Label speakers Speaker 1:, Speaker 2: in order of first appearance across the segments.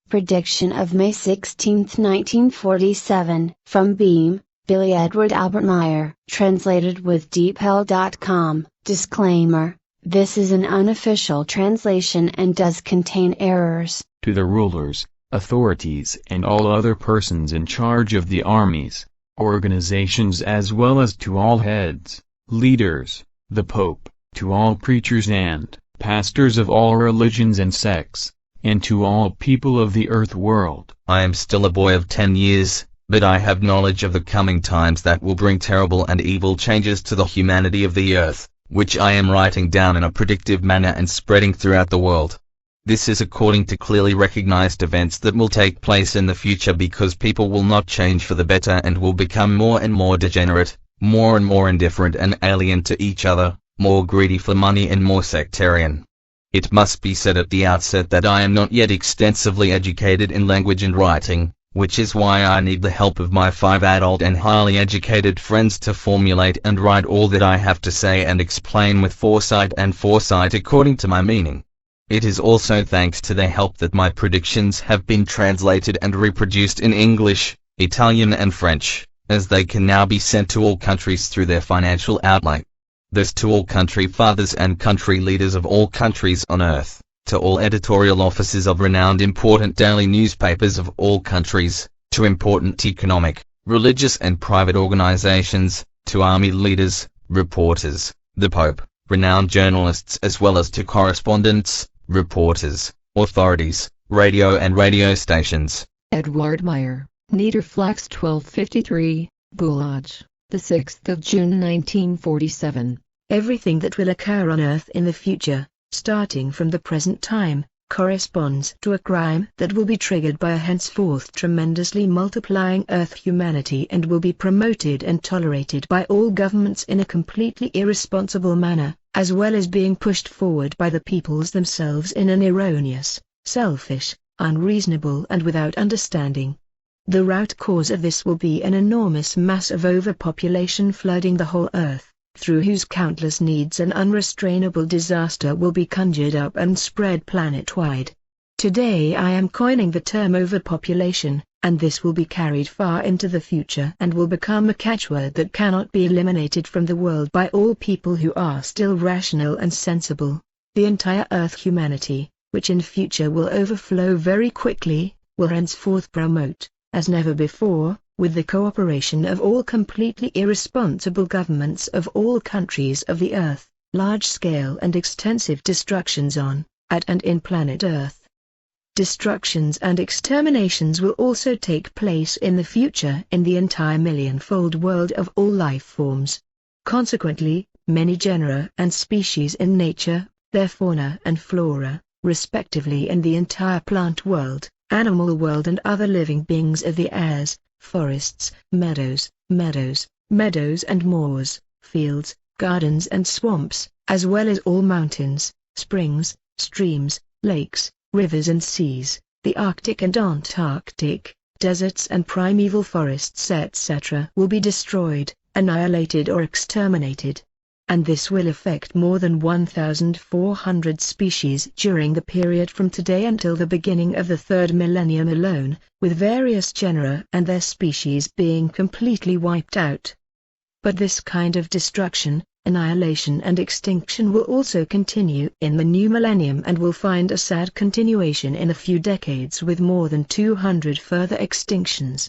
Speaker 1: Prediction of May 16, 1947. From Beam, Billy Edward Albert Meyer. Translated with DeepL.com. Disclaimer: this is an unofficial translation and does contain errors.
Speaker 2: To the rulers, authorities and all other persons in charge of the armies, organizations as well as to all heads, leaders, the Pope, to all preachers and pastors of all religions and sects, and to all people of the earth world.
Speaker 3: I am still a boy of 10 years, but I have knowledge of the coming times that will bring terrible and evil changes to the humanity of the earth, which I am writing down in a predictive manner and spreading throughout the world. This is according to clearly recognized events that will take place in the future, because people will not change for the better and will become more and more degenerate, more and more indifferent and alien to each other, more greedy for money and more sectarian. It must be said at the outset that I am not yet extensively educated in language and writing, which is why I need the help of my 5 adult and highly educated friends to formulate and write all that I have to say and explain with foresight according to my meaning. It is also thanks to their help that my predictions have been translated and reproduced in English, Italian and French, as they can now be sent to all countries through their financial outlay. Thus to all country fathers and country leaders of all countries on earth, to all editorial officers of renowned important daily newspapers of all countries, to important economic, religious and private organizations, to army leaders, reporters, the Pope, renowned journalists as well as to correspondents, reporters, authorities, radio and radio stations.
Speaker 4: Edward Meyer, Niederflax 1253, Bulaj, the 6th of June 1947.
Speaker 5: Everything that will occur on Earth in the future, starting from the present time, corresponds to a crime that will be triggered by a henceforth tremendously multiplying Earth humanity and will be promoted and tolerated by all governments in a completely irresponsible manner, as well as being pushed forward by the peoples themselves in an erroneous, selfish, unreasonable and without understanding. The root cause of this will be an enormous mass of overpopulation flooding the whole Earth, through whose countless needs an unrestrainable disaster will be conjured up and spread planet-wide. Today I am coining the term overpopulation, and this will be carried far into the future and will become a catchword that cannot be eliminated from the world by all people who are still rational and sensible. The entire Earth humanity, which in future will overflow very quickly, will henceforth promote, as never before, with the cooperation of all completely irresponsible governments of all countries of the earth, large-scale and extensive destructions on, at and in planet Earth. Destructions and exterminations will also take place in the future in the entire million-fold world of all life forms. Consequently, many genera and species in nature, their fauna and flora, respectively in the entire plant world, animal world and other living beings of the airs, forests, meadows and moors, fields, gardens and swamps, as well as all mountains, springs, streams, lakes, rivers and seas, the Arctic and Antarctic, deserts and primeval forests etc. will be destroyed, annihilated or exterminated. And this will affect more than 1,400 species during the period from today until the beginning of the 3rd millennium alone, with various genera and their species being completely wiped out. But this kind of destruction, annihilation and extinction will also continue in the new millennium and will find a sad continuation in a few decades with more than 200 further extinctions.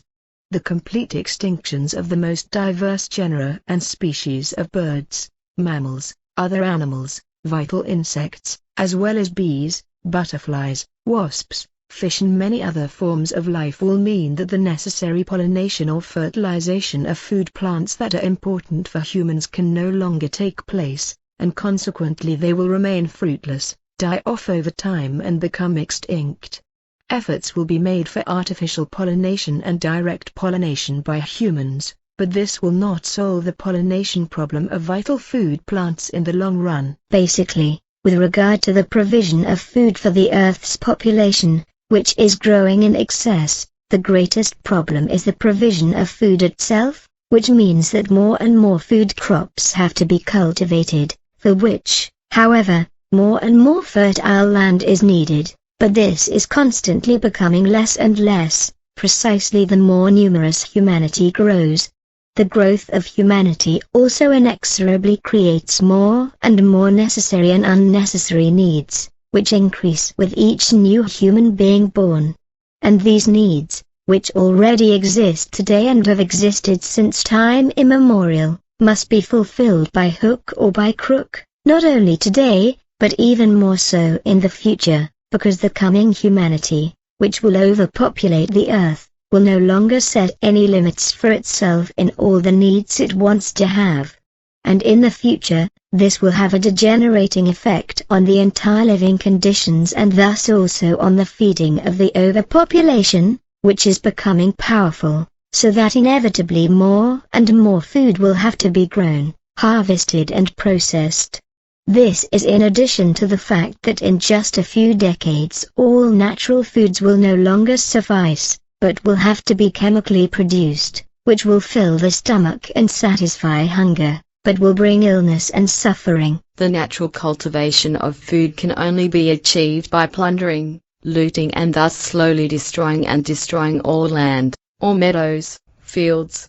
Speaker 5: The complete extinctions of the most diverse genera and species of birds, mammals, other animals, vital insects, as well as bees, butterflies, wasps, fish and many other forms of life will mean that the necessary pollination or fertilization of food plants that are important for humans can no longer take place, and consequently they will remain fruitless, die off over time and become extinct. Efforts will be made for artificial pollination and direct pollination by humans, but this will not solve the pollination problem of vital food plants in the long run.
Speaker 1: Basically, with regard to the provision of food for the Earth's population, which is growing in excess, the greatest problem is the provision of food itself, which means that more and more food crops have to be cultivated, for which, however, more and more fertile land is needed.
Speaker 6: But this is constantly becoming less and less, precisely the more numerous humanity grows. The growth of humanity also inexorably creates more and more necessary and unnecessary needs, which increase with each new human being born. And these needs, which already exist today and have existed since time immemorial, must be fulfilled by hook or by crook, not only today, but even more so in the future, because the coming humanity, which will overpopulate the earth, will no longer set any limits for itself in all the needs it wants to have. And in the future, this will have a degenerating effect on the entire living conditions and thus also on the feeding of the overpopulation, which is becoming powerful, so that inevitably more and more food will have to be grown, harvested and processed. This is in addition to the fact that in just a few decades all natural foods will no longer suffice, but will have to be chemically produced, which will fill the stomach and satisfy hunger, but will bring illness and suffering.
Speaker 7: The natural cultivation of food can only be achieved by plundering, looting and thus slowly destroying all land, all meadows, fields,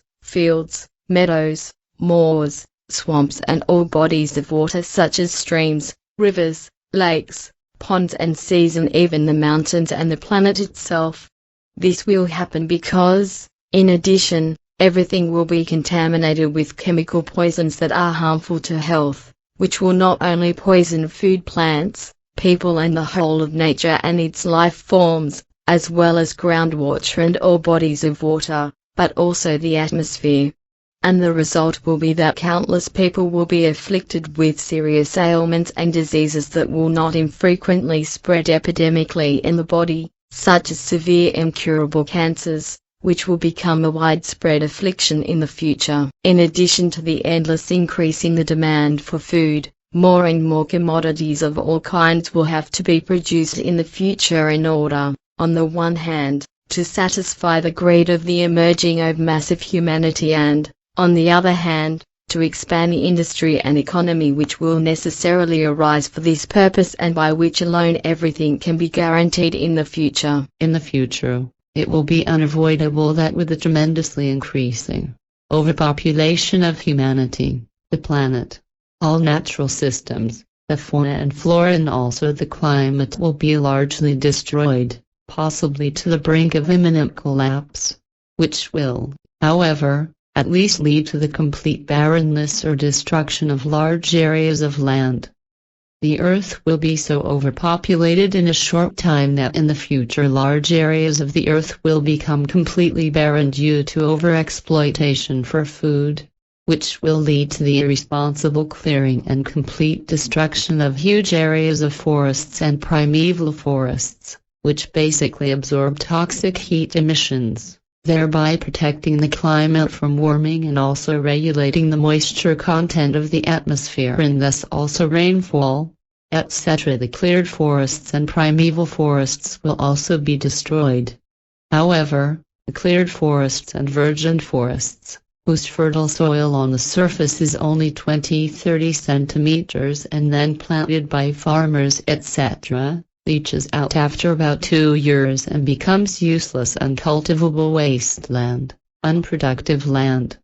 Speaker 7: meadows, moors, swamps and all bodies of water such as streams, rivers, lakes, ponds and seas and even the mountains and the planet itself. This will happen because, in addition, everything will be contaminated with chemical poisons that are harmful to health, which will not only poison food plants, people and the whole of nature and its life forms, as well as groundwater and all bodies of water, but also the atmosphere. And the result will be that countless people will be afflicted with serious ailments and diseases that will not infrequently spread epidemically in the body, such as severe incurable cancers, which will become a widespread affliction in the future. In addition to the endless increase in the demand for food, more and more commodities of all kinds will have to be produced in the future in order, on the one hand, to satisfy the greed of the emerging of massive humanity and, on the other hand, to expand the industry and economy which will necessarily arise for this purpose and by which alone everything can be guaranteed in the future.
Speaker 8: In the future, it will be unavoidable that with the tremendously increasing overpopulation of humanity, the planet, all natural systems, the fauna and flora and also the climate will be largely destroyed, possibly to the brink of imminent collapse, which will, however, at least lead to the complete barrenness or destruction of large areas of land. The earth will be so overpopulated in a short time that in the future large areas of the earth will become completely barren due to overexploitation for food, which will lead to the irresponsible clearing and complete destruction of huge areas of forests and primeval forests, which basically absorb toxic heat emissions, thereby protecting the climate from warming and also regulating the moisture content of the atmosphere and thus also rainfall, etc. The cleared forests and primeval forests will also be destroyed. However, the cleared forests and virgin forests, whose fertile soil on the surface is only 20-30 centimeters and then planted by farmers etc., leaches out after about 2 years and becomes useless uncultivable wasteland, unproductive land.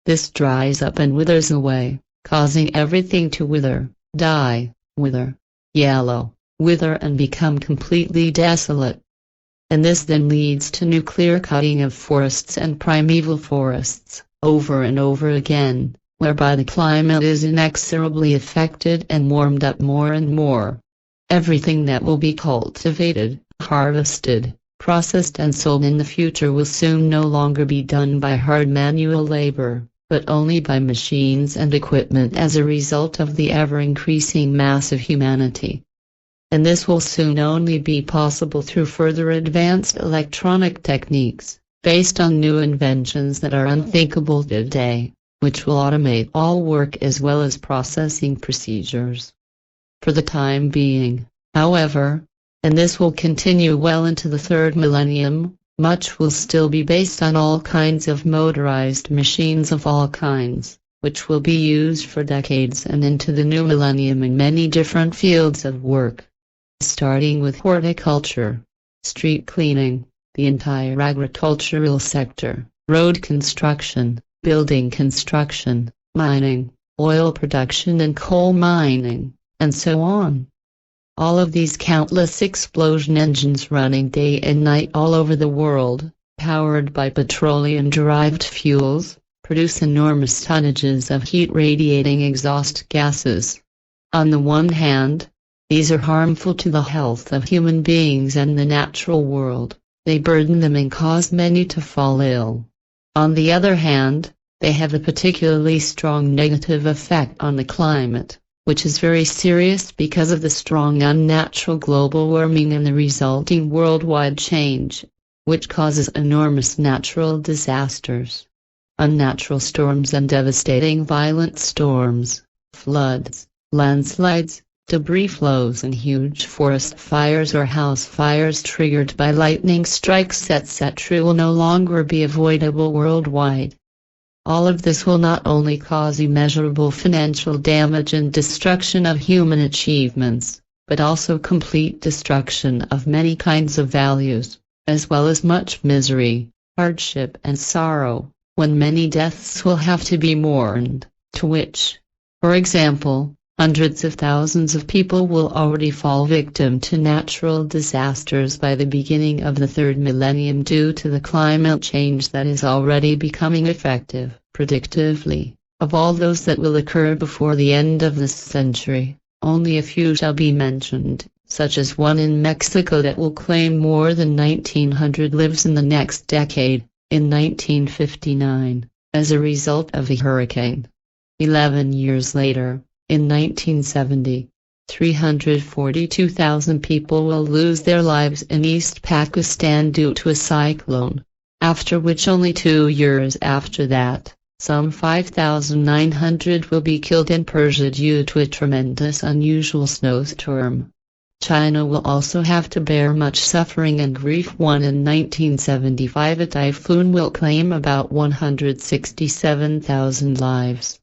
Speaker 8: This dries up and withers away, causing everything to wither, die, wither, yellow, wither and become completely desolate. And this then leads to new clear cutting of forests and primeval forests, over and over again, whereby the climate is inexorably affected and warmed up more and more. Everything that will be cultivated, harvested, processed and sold in the future will soon no longer be done by hard manual labor, but only by machines and equipment as a result of the ever-increasing mass of humanity. And this will soon only be possible through further advanced electronic techniques, based on new inventions that are unthinkable today, which will automate all work as well as processing procedures. For the time being, however, and this will continue well into the third millennium, much will still be based on all kinds of motorized machines of all kinds, which will be used for decades and into the new millennium in many different fields of work. starting with horticulture, street cleaning, the entire agricultural sector, road construction, building construction, mining, oil production and coal mining, and so on. All of these countless explosion engines running day and night all over the world, powered by petroleum-derived fuels, produce enormous tonnages of heat radiating exhaust gases. On the one hand, these are harmful to the health of human beings and the natural world, they burden them and cause many to fall ill. On the other hand, they have a particularly strong negative effect on the climate, which is very serious because of the strong unnatural global warming and the resulting worldwide change, which causes enormous natural disasters. Unnatural storms and devastating violent storms, floods, landslides, debris flows and huge forest fires or house fires triggered by lightning strikes etc. will no longer be avoidable worldwide. All of this will not only cause immeasurable financial damage and destruction of human achievements, but also complete destruction of many kinds of values, as well as much misery, hardship and sorrow, when many deaths will have to be mourned, to which, for example, hundreds of thousands of people will already fall victim to natural disasters by the beginning of the third millennium due to the climate change that is already becoming effective, predictively. Of all those that will occur before the end of this century, only a few shall be mentioned, such as one in Mexico that will claim more than 1,900 lives in the next decade, in 1959, as a result of a hurricane. 11 years later, in 1970, 342,000 people will lose their lives in East Pakistan due to a cyclone, after which only 2 years after that, some 5,900 will be killed in Persia due to a tremendous unusual snowstorm. China will also have to bear much suffering and grief. One in 1975 a typhoon will claim about 167,000 lives.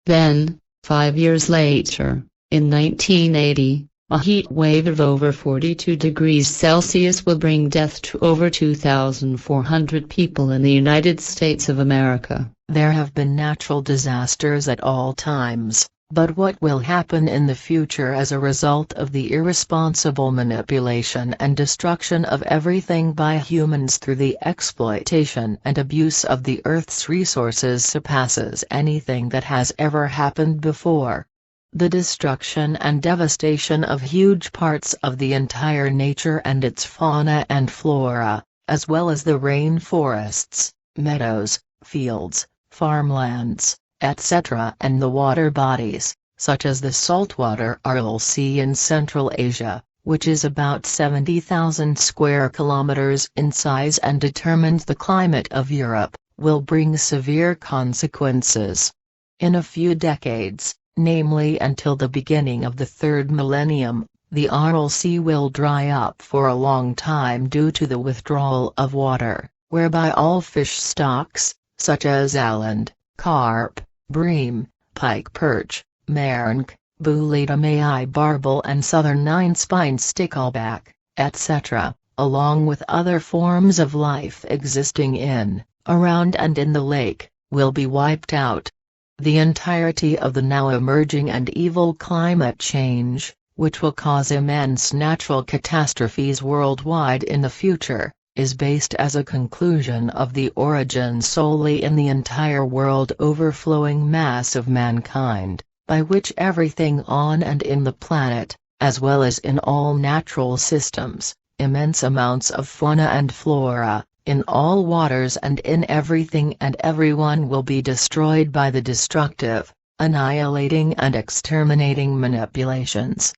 Speaker 8: Then, 5 years later, in 1980, a heat wave of over 42 degrees Celsius will bring death to over 2,400 people in the United States of America.
Speaker 5: There have been natural disasters at all times, but what will happen in the future as a result of the irresponsible manipulation and destruction of everything by humans through the exploitation and abuse of the Earth's resources surpasses anything that has ever happened before. The destruction and devastation of huge parts of the entire nature and its fauna and flora, as well as the rainforests, meadows, fields, farmlands, etc. and the water bodies, such as the saltwater Aral Sea in Central Asia, which is about 70,000 square kilometers in size and determines the climate of Europe, will bring severe consequences. In a few decades, namely until the beginning of the third millennium, the Aral Sea will dry up for a long time due to the withdrawal of water, whereby all fish stocks, such as eland, carp, bream, pike perch, marink, Boulida Mai barbel and southern nine-spined stickleback, etc., along with other forms of life existing in, around and in the lake, will be wiped out. The entirety of the now emerging and evil climate change, which will cause immense natural catastrophes worldwide in the future, is based as a conclusion of the origin solely in the entire world overflowing mass of mankind, by which everything on and in the planet, as well as in all natural systems, immense amounts of fauna and flora, in all waters and in everything and everyone will be destroyed by the destructive, annihilating and exterminating manipulations.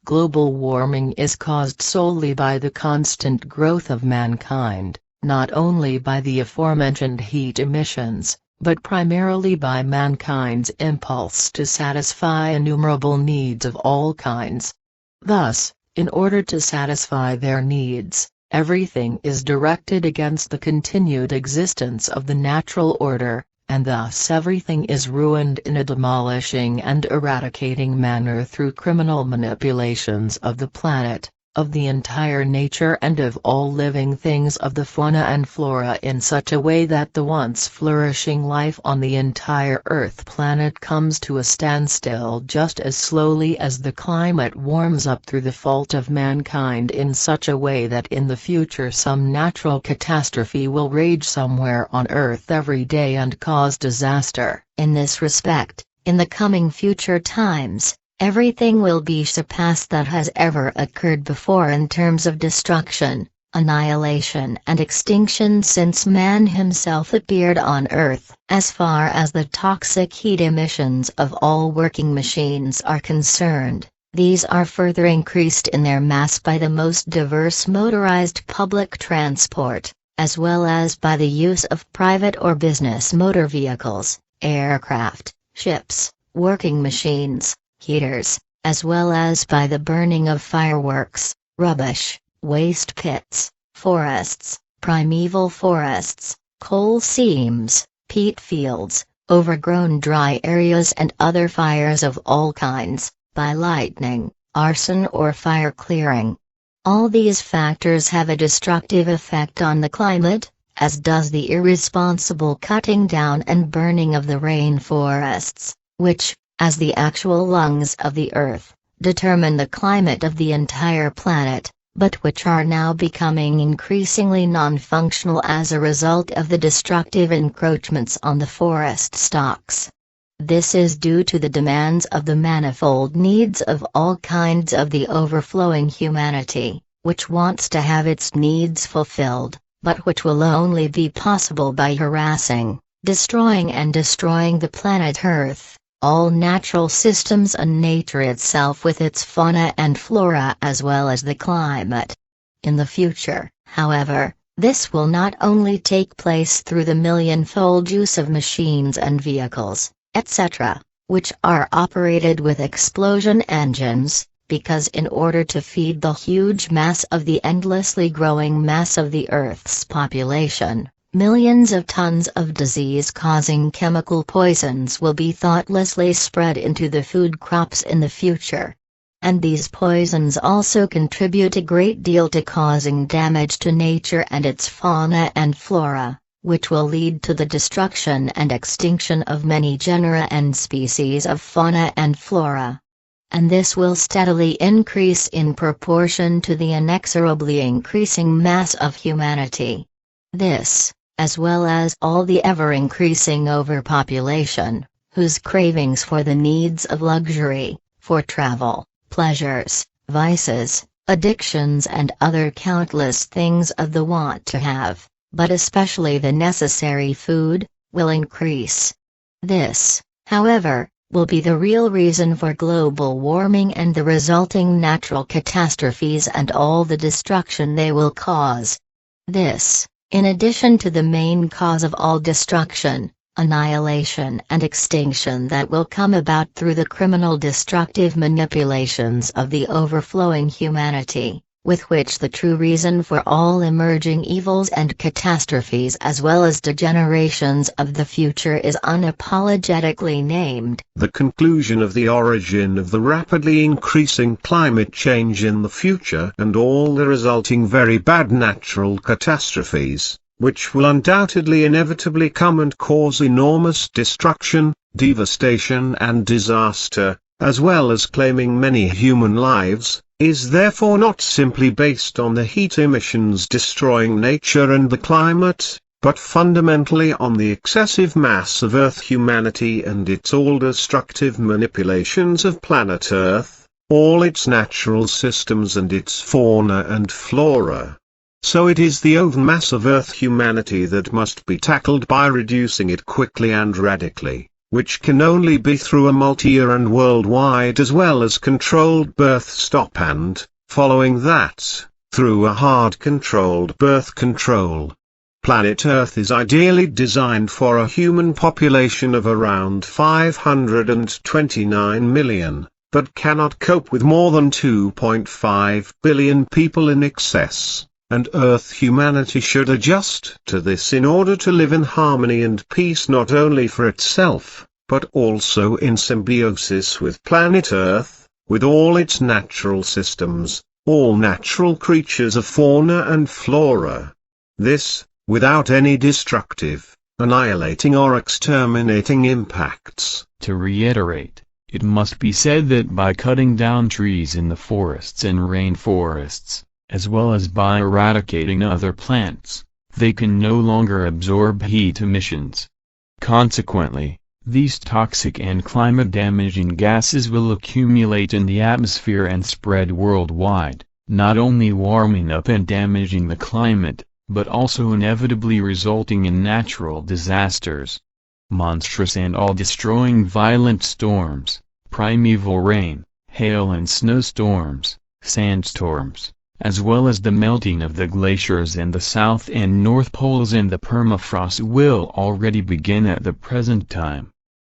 Speaker 5: Global warming is caused solely by the constant growth of mankind, not only by the aforementioned heat emissions, but primarily by mankind's impulse to satisfy innumerable needs of all kinds. Thus, in order to satisfy their needs, everything is directed against the continued existence of the natural order,
Speaker 9: and thus everything is ruined in a demolishing and eradicating manner through criminal manipulations of the planet, of the entire nature and of all living things, of the fauna and flora, in such a way that the once flourishing life on the entire Earth planet comes to a standstill just as slowly as the climate warms up through the fault of mankind, in such a way that in the future some natural catastrophe will rage somewhere on Earth every day and cause disaster.
Speaker 6: In this respect, in the coming future times, everything will be surpassed that has ever occurred before in terms of destruction, annihilation and extinction since man himself appeared on Earth. As far as the toxic heat emissions of all working machines are concerned, these are further increased in their mass by the most diverse motorized public transport, as well as by the use of private or business motor vehicles, aircraft, ships, working machines, heaters, as well as by the burning of fireworks, rubbish, waste pits, forests, primeval forests, coal seams, peat fields, overgrown dry areas and other fires of all kinds, by lightning, arson or fire clearing. All these factors have a destructive effect on the climate, as does the irresponsible cutting down and burning of the rainforests, which, as the actual lungs of the Earth, determine the climate of the entire planet, but which are now becoming increasingly non-functional as a result of the destructive encroachments on the forest stocks. This is due to the demands of the manifold needs of all kinds of the overflowing humanity, which wants to have its needs fulfilled, but which will only be possible by harassing, destroying the planet Earth, all natural systems and nature itself with its fauna and flora as well as the climate. In the future, however, this will not only take place through the millionfold use of machines and vehicles, etc., which are operated with explosion engines, because in order to feed the huge mass of the endlessly growing mass of the Earth's population, millions of tons of disease-causing chemical poisons will be thoughtlessly spread into the food crops in the future. And these poisons also contribute a great deal to causing damage to nature and its fauna and flora, which will lead to the destruction and extinction of many genera and species of fauna and flora. And this will steadily increase in proportion to the inexorably increasing mass of humanity. This, as well as all the ever-increasing overpopulation, whose cravings for the needs of luxury, for travel, pleasures, vices, addictions and other countless things of the want to have, but especially the necessary food, will increase. This, however, will be the real reason for global warming and the resulting natural catastrophes and all the destruction they will cause. This, in addition to the main cause of all destruction, annihilation and extinction that will come about through the criminal destructive manipulations of the overflowing humanity, with which the true reason for all emerging evils and catastrophes as well as degenerations of the future is unapologetically named.
Speaker 10: The conclusion of the origin of the rapidly increasing climate change in the future and all the resulting very bad natural catastrophes, which will undoubtedly inevitably come and cause enormous destruction, devastation and disaster, as well as claiming many human lives, is therefore not simply based on the heat emissions destroying nature and the climate, but fundamentally on the excessive mass of Earth humanity and its all-destructive manipulations of planet Earth, all its natural systems and its fauna and flora. So it is the overmass of Earth humanity that must be tackled by reducing it quickly and radically, which can only be through a multi-year and worldwide as well as controlled birth stop and, following that, through a hard controlled birth control. Planet Earth is ideally designed for a human population of around 529 million, but cannot cope with more than 2.5 billion people in excess. and Earth humanity should adjust to this in order to live in harmony and peace not only for itself, but also in symbiosis with planet Earth, with all its natural systems, all natural creatures of fauna and flora. This, without any destructive, annihilating or exterminating impacts.
Speaker 2: To reiterate, it must be said that by cutting down trees in the forests and rainforests, as well as by eradicating other plants, they can no longer absorb heat emissions. Consequently, these toxic and climate-damaging gases will accumulate in the atmosphere and spread worldwide, not only warming up and damaging the climate, but also inevitably resulting in natural disasters. Monstrous and all-destroying violent storms, primeval rain, hail and snowstorms, sandstorms, as well as the melting of the glaciers and the South and North Poles and the permafrost will already begin at the present time.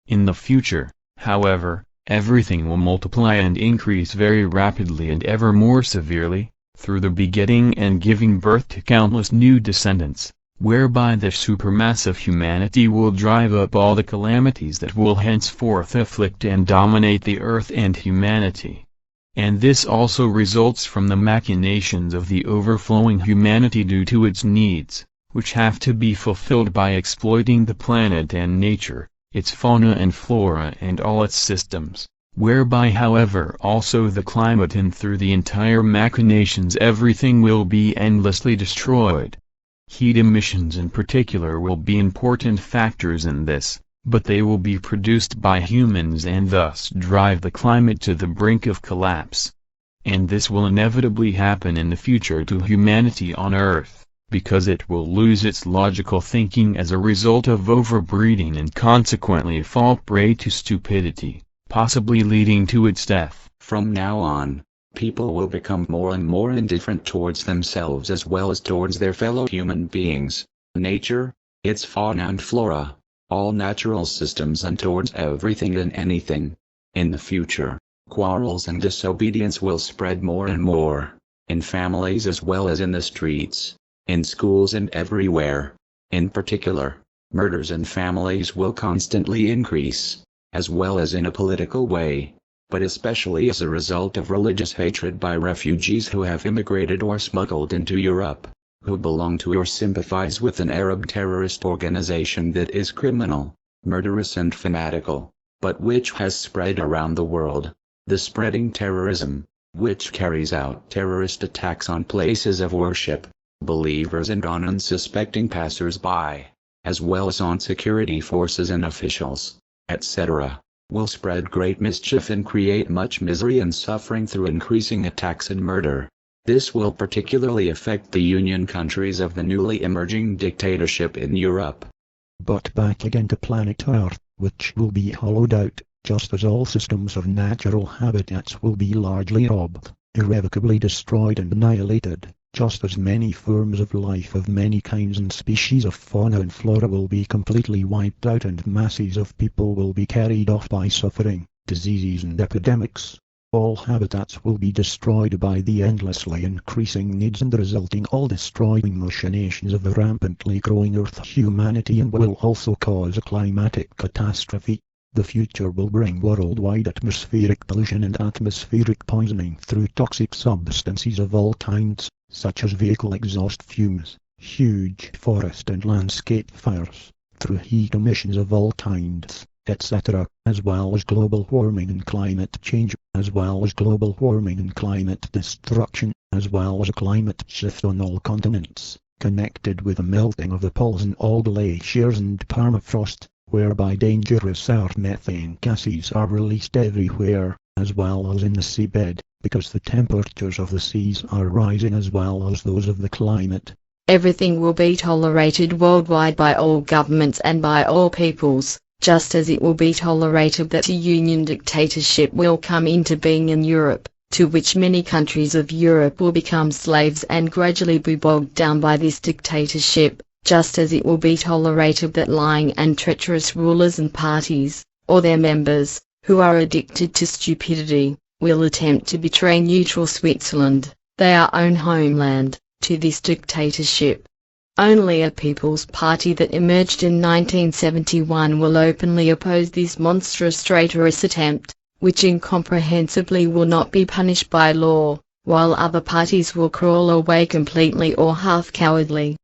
Speaker 2: In the future, however, everything will multiply and increase very rapidly and ever more severely, through the begetting and giving birth to countless new descendants, whereby the supermass of humanity will drive up all the calamities that will henceforth afflict and dominate the earth and humanity. And this also results from the machinations of the overflowing humanity due to its needs, which have to be fulfilled by exploiting the planet and nature, its fauna and flora and all its systems, whereby however also the climate, and through the entire machinations everything will be endlessly destroyed. Heat emissions in particular will be important factors in this, but they will be produced by humans and thus drive the climate to the brink of collapse. And this will inevitably happen in the future to humanity on Earth, because it will lose its logical thinking as a result of overbreeding and consequently fall prey to stupidity, possibly leading to its death.
Speaker 11: From now on, people will become more and more indifferent towards themselves as well as towards their fellow human beings, nature, its fauna and flora, all natural systems, and towards everything and anything. In the future, quarrels and disobedience will spread more and more, in families as well as in the streets, in schools and everywhere. In particular, murders in families will constantly increase, as well as in a political way, but especially as a result of religious hatred by refugees who have immigrated or smuggled into Europe, who belong to or sympathize with an Arab terrorist organization that is criminal, murderous and fanatical, but which has spread around the world. The spreading terrorism, which carries out terrorist attacks on places of worship, believers and on unsuspecting passers-by, as well as on security forces and officials, etc., will spread great mischief and create much misery and suffering through increasing attacks and murder. This will particularly affect the Union countries of the newly emerging dictatorship in Europe.
Speaker 12: But back again to planet Earth, which will be hollowed out, just as all systems of natural habitats will be largely robbed, irrevocably destroyed and annihilated, just as many forms of life of many kinds and species of fauna and flora will be completely wiped out, and masses of people will be carried off by suffering, diseases and epidemics. All habitats will be destroyed by the endlessly increasing needs and resulting all-destroying machinations of the rampantly growing Earth humanity, and will also cause a climatic catastrophe. The future will bring worldwide atmospheric pollution and atmospheric poisoning through toxic substances of all kinds, such as vehicle exhaust fumes, huge forest and landscape fires, through heat emissions of all kinds, etc., as well as global warming and climate change, as well as global warming and climate destruction, as well as a climate shift on all continents, connected with the melting of the poles and all glaciers and permafrost, whereby dangerous earth methane gases are released everywhere, as well as in the seabed, because the temperatures of the seas are rising as well as those of the climate.
Speaker 7: Everything will be tolerated worldwide by all governments and by all peoples, just as it will be tolerated that a union dictatorship will come into being in Europe, to which many countries of Europe will become slaves and gradually be bogged down by this dictatorship, just as it will be tolerated that lying and treacherous rulers and parties, or their members, who are addicted to stupidity, will attempt to betray neutral Switzerland, their own homeland, to this dictatorship. Only a People's Party that emerged in 1971 will openly oppose this monstrous traitorous attempt, which incomprehensibly will not be punished by law, while other parties will crawl away completely or half cowardly.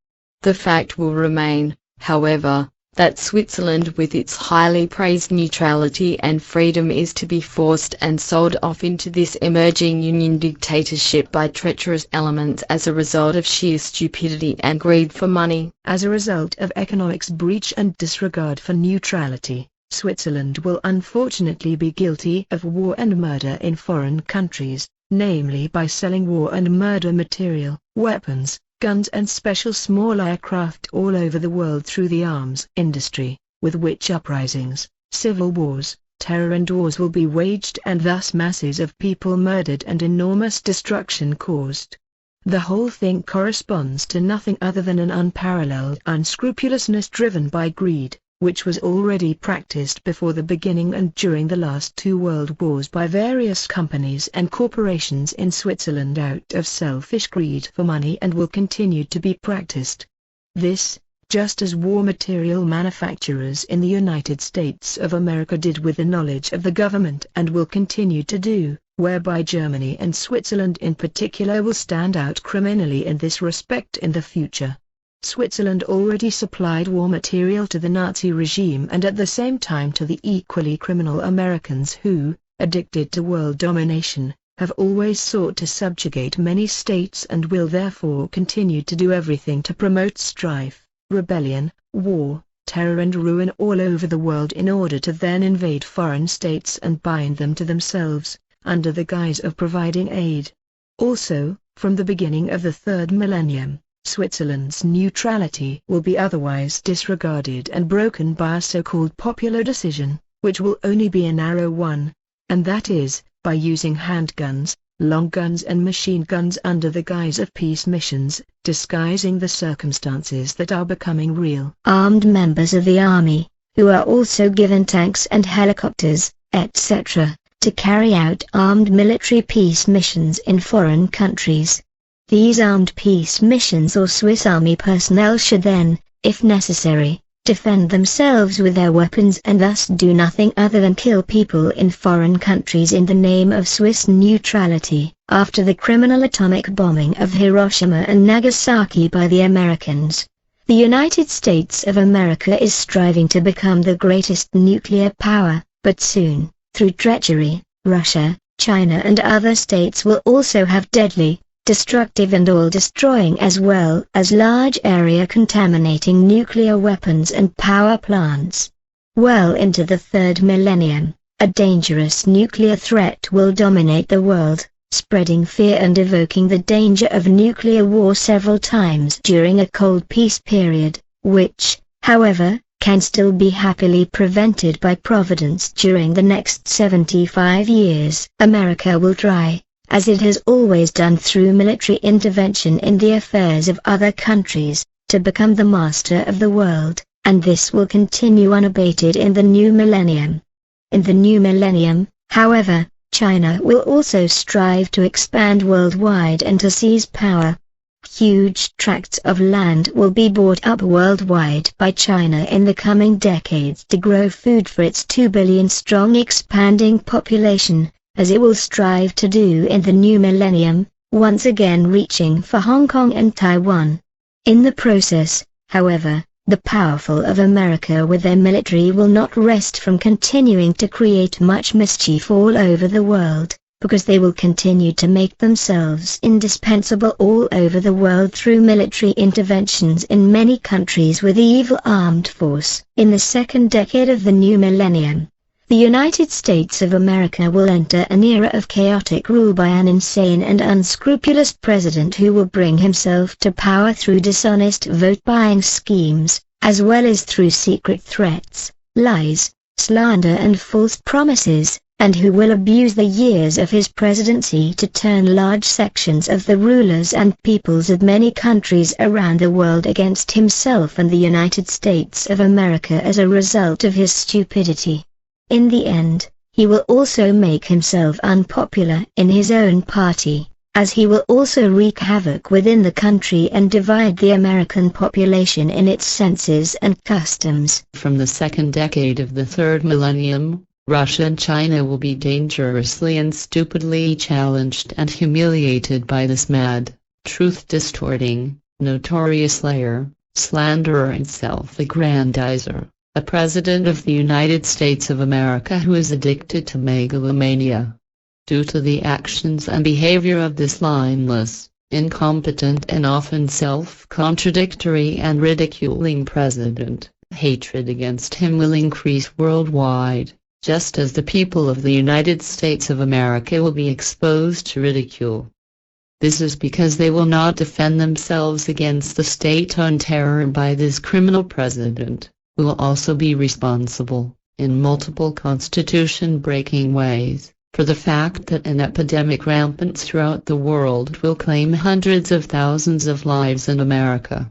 Speaker 7: The fact will remain, however, that Switzerland with its highly praised neutrality and freedom is to be forced and sold off into this emerging union dictatorship by treacherous elements as a result of sheer stupidity and greed for money.
Speaker 5: As a result of economics breach and disregard for neutrality, Switzerland will unfortunately be guilty of war and murder in foreign countries, namely by selling war and murder material, weapons, guns and special small aircraft all over the world through the arms industry, with which uprisings, civil wars, terror and wars will be waged and thus masses of people murdered and enormous destruction caused. The whole thing corresponds to nothing other than an unparalleled unscrupulousness driven by greed, which was already practiced before the beginning and during the last two world wars by various companies and corporations in Switzerland out of selfish greed for money and will continue to be practiced. This, just as war material manufacturers in the United States of America did with the knowledge of the government and will continue to do, whereby Germany and Switzerland in particular will stand out criminally in this respect in the future. Switzerland already supplied war material to the Nazi regime and at the same time to the equally criminal Americans who, addicted to world domination, have always sought to subjugate many states and will therefore continue to do everything to promote strife, rebellion, war, terror and ruin all over the world in order to then invade foreign states and bind them to themselves, under the guise of providing aid. Also, from the beginning of the third millennium, Switzerland's neutrality will be otherwise disregarded and broken by a so-called popular decision, which will only be a narrow one, and that is, by using handguns, long guns and machine guns under the guise of peace missions, disguising the circumstances that are becoming real.
Speaker 6: Armed members of the army, who are also given tanks and helicopters, etc., to carry out armed military peace missions in foreign countries. These armed peace missions or Swiss army personnel should then, if necessary, defend themselves with their weapons and thus do nothing other than kill people in foreign countries in the name of Swiss neutrality. After the criminal atomic bombing of Hiroshima and Nagasaki by the Americans, the United States of America is striving to become the greatest nuclear power, but soon, through treachery, Russia, China and other states will also have deadly, destructive and all-destroying as well as large area contaminating nuclear weapons and power plants. Well into the third millennium, a dangerous nuclear threat will dominate the world, spreading fear and evoking the danger of nuclear war several times during a cold peace period, which, however, can still be happily prevented by Providence during the next 75 years. America will try, as it has always done through military intervention in the affairs of other countries, to become the master of the world, and this will continue unabated in the new millennium. In the new millennium, however, China will also strive to expand worldwide and to seize power. Huge tracts of land will be bought up worldwide by China in the coming decades to grow food for its 2 billion strong expanding population, as it will strive to do in the new millennium, once again reaching for Hong Kong and Taiwan. In the process, however, the powerful of America with their military will not rest from continuing to create much mischief all over the world, because they will continue to make themselves indispensable all over the world through military interventions in many countries with the evil armed force. In the second decade of the new millennium, the United States of America will enter an era of chaotic rule by an insane and unscrupulous president who will bring himself to power through dishonest vote-buying schemes, as well as through secret threats, lies, slander and false promises, and who will abuse the years of his presidency to turn large sections of the rulers and peoples of many countries around the world against himself and the United States of America as a result of his stupidity. In the end, he will also make himself unpopular in his own party, as he will also wreak havoc within the country and divide the American population in its senses and customs.
Speaker 8: From the second decade of the third millennium, Russia and China will be dangerously and stupidly challenged and humiliated by this mad, truth-distorting, notorious liar, slanderer and self-aggrandizer, a president of the United States of America who is addicted to megalomania. Due to the actions and behavior of this mindless, incompetent and often self-contradictory and ridiculing president, hatred against him will increase worldwide, just as the people of the United States of America will be exposed to ridicule. This is because they will not defend themselves against the state on terror by this criminal president, who will also be responsible, in multiple constitution-breaking ways, for the fact that an epidemic rampant throughout the world will claim hundreds of thousands of lives in America.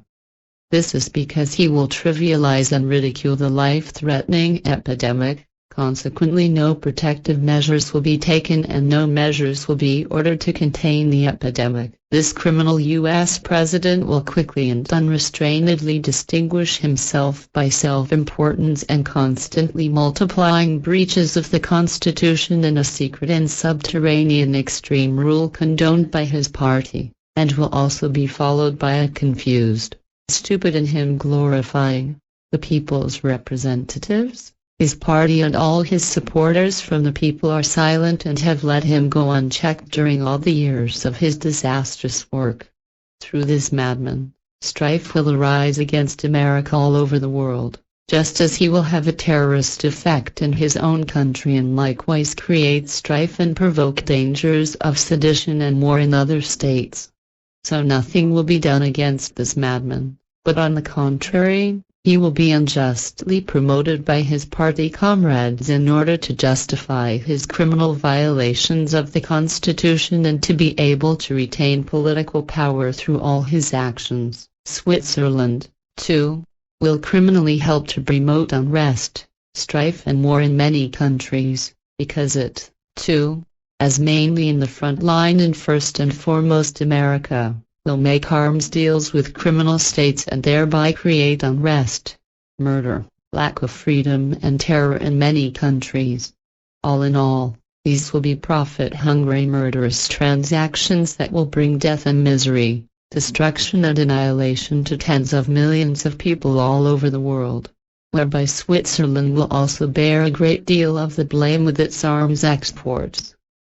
Speaker 8: This is because he will trivialize and ridicule the life-threatening epidemic. Consequently, no protective measures will be taken and no measures will be ordered to contain the epidemic. This criminal U.S. president will quickly and unrestrainedly distinguish himself by self-importance and constantly multiplying breaches of the Constitution in a secret and subterranean extreme rule condoned by his party, and will also be followed by a confused, stupid and him glorifying the people's representatives. His party and all his supporters from the people are silent and have let him go unchecked during all the years of his disastrous work. Through this madman, strife will arise against America all over the world, just as he will have a terrorist effect in his own country and likewise create strife and provoke dangers of sedition and war in other states. So nothing will be done against this madman, but on the contrary, he will be unjustly promoted by his party comrades in order to justify his criminal violations of the Constitution and to be able to retain political power through all his actions. Switzerland, too, will criminally help to promote unrest, strife and war in many countries, because it, too, as mainly in the front line and first and foremost America, will make arms deals with criminal states and thereby create unrest, murder, lack of freedom and terror in many countries. All in all, these will be profit-hungry murderous transactions that will bring death and misery, destruction and annihilation to tens of millions of people all over the world, whereby Switzerland will also bear a great deal of the blame with its arms exports.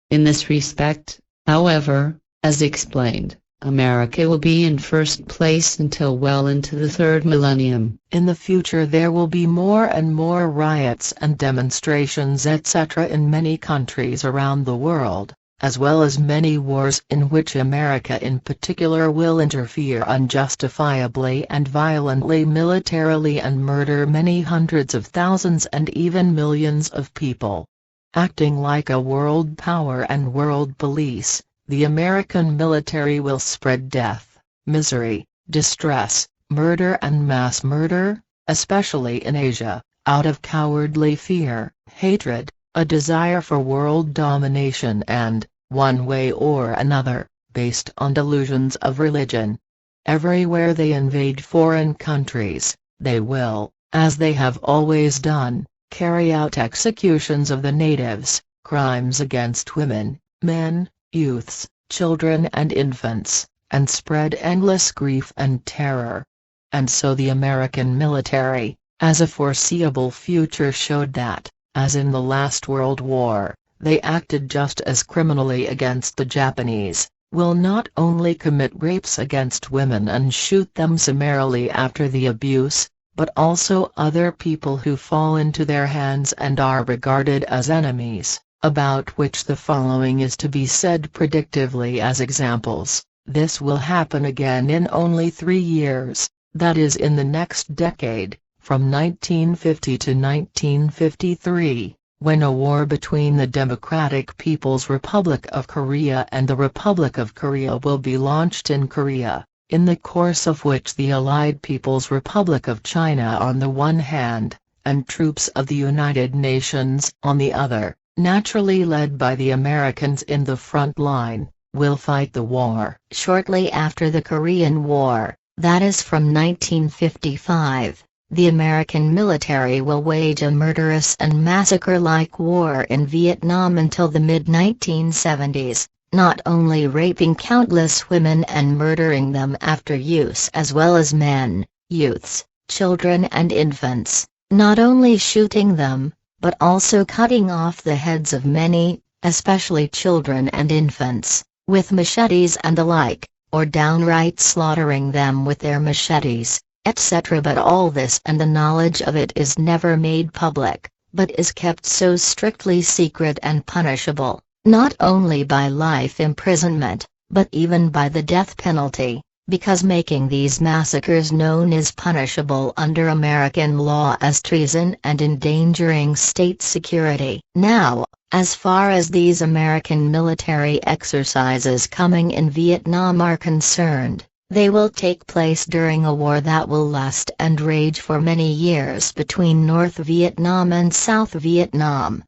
Speaker 8: In this respect, however, as explained, America will be in first place until well into the third millennium.
Speaker 9: In the future there will be more and more riots and demonstrations etc. in many countries around the world, as well as many wars in which America in particular will interfere unjustifiably and violently militarily and murder many hundreds of thousands and even millions of people. Acting like a world power and world police, the American military will spread death, misery, distress, murder and mass murder, especially in Asia, out of cowardly fear, hatred, a desire for world domination and, one way or another, based on delusions of religion. Everywhere they invade foreign countries, they will, as they have always done, carry out executions of the natives, crimes against women, men, youths, children and infants, and spread endless grief and terror. And so the American military, as a foreseeable future showed that, as in the last World War, they acted just as criminally against the Japanese, will not only commit rapes against women and shoot them summarily after the abuse, but also other people who fall into their hands and are regarded as enemies, about which the following is to be said predictively as examples. This will happen again in only 3 years, that is in the next decade, from 1950 to 1953, when a war between the Democratic People's Republic of Korea and the Republic of Korea will be launched in Korea, in the course of which the Allied People's Republic of China on the one hand, and troops of the United Nations on the other, naturally led by the Americans in the front line, will fight the war. Shortly after the Korean War, that is from 1955, the American military will wage a murderous and massacre-like war in Vietnam until the mid-1970s, not only raping countless women and murdering them after use as well as men, youths, children and infants, not only shooting them, but also cutting off the heads of many, especially children and infants, with machetes and the like, or downright slaughtering them with their machetes, etc. But all this and the knowledge of it is never made public, but is kept so strictly secret and punishable, not only by life imprisonment, but even by the death penalty, because making these massacres known is punishable under American law as treason and endangering state security. Now, as far as these American military exercises coming in Vietnam are concerned, they will take place during a war that will last and rage for many years between North Vietnam and South Vietnam.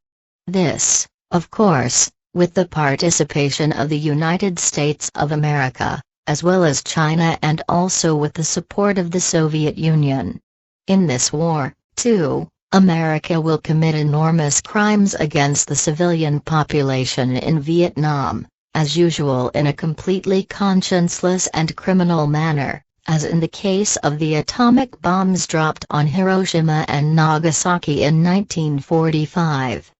Speaker 9: This, of course, with the participation of the United States of America, as well as China, and also with the support of the Soviet Union. In this war, too, America will commit enormous crimes against the civilian population in Vietnam, as usual in a completely conscienceless and criminal manner, as in the case of the atomic bombs dropped on Hiroshima and Nagasaki in 1945.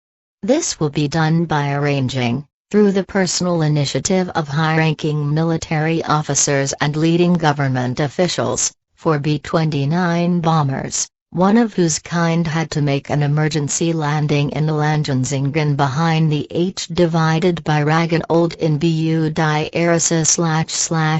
Speaker 9: This will be done by arranging, through the personal initiative of high-ranking military officers and leading government officials, for B-29 bombers, one of whose kind had to make an emergency landing in Langenzingan behind the H/Ragenolde in Bu Die Erisa/H/Ra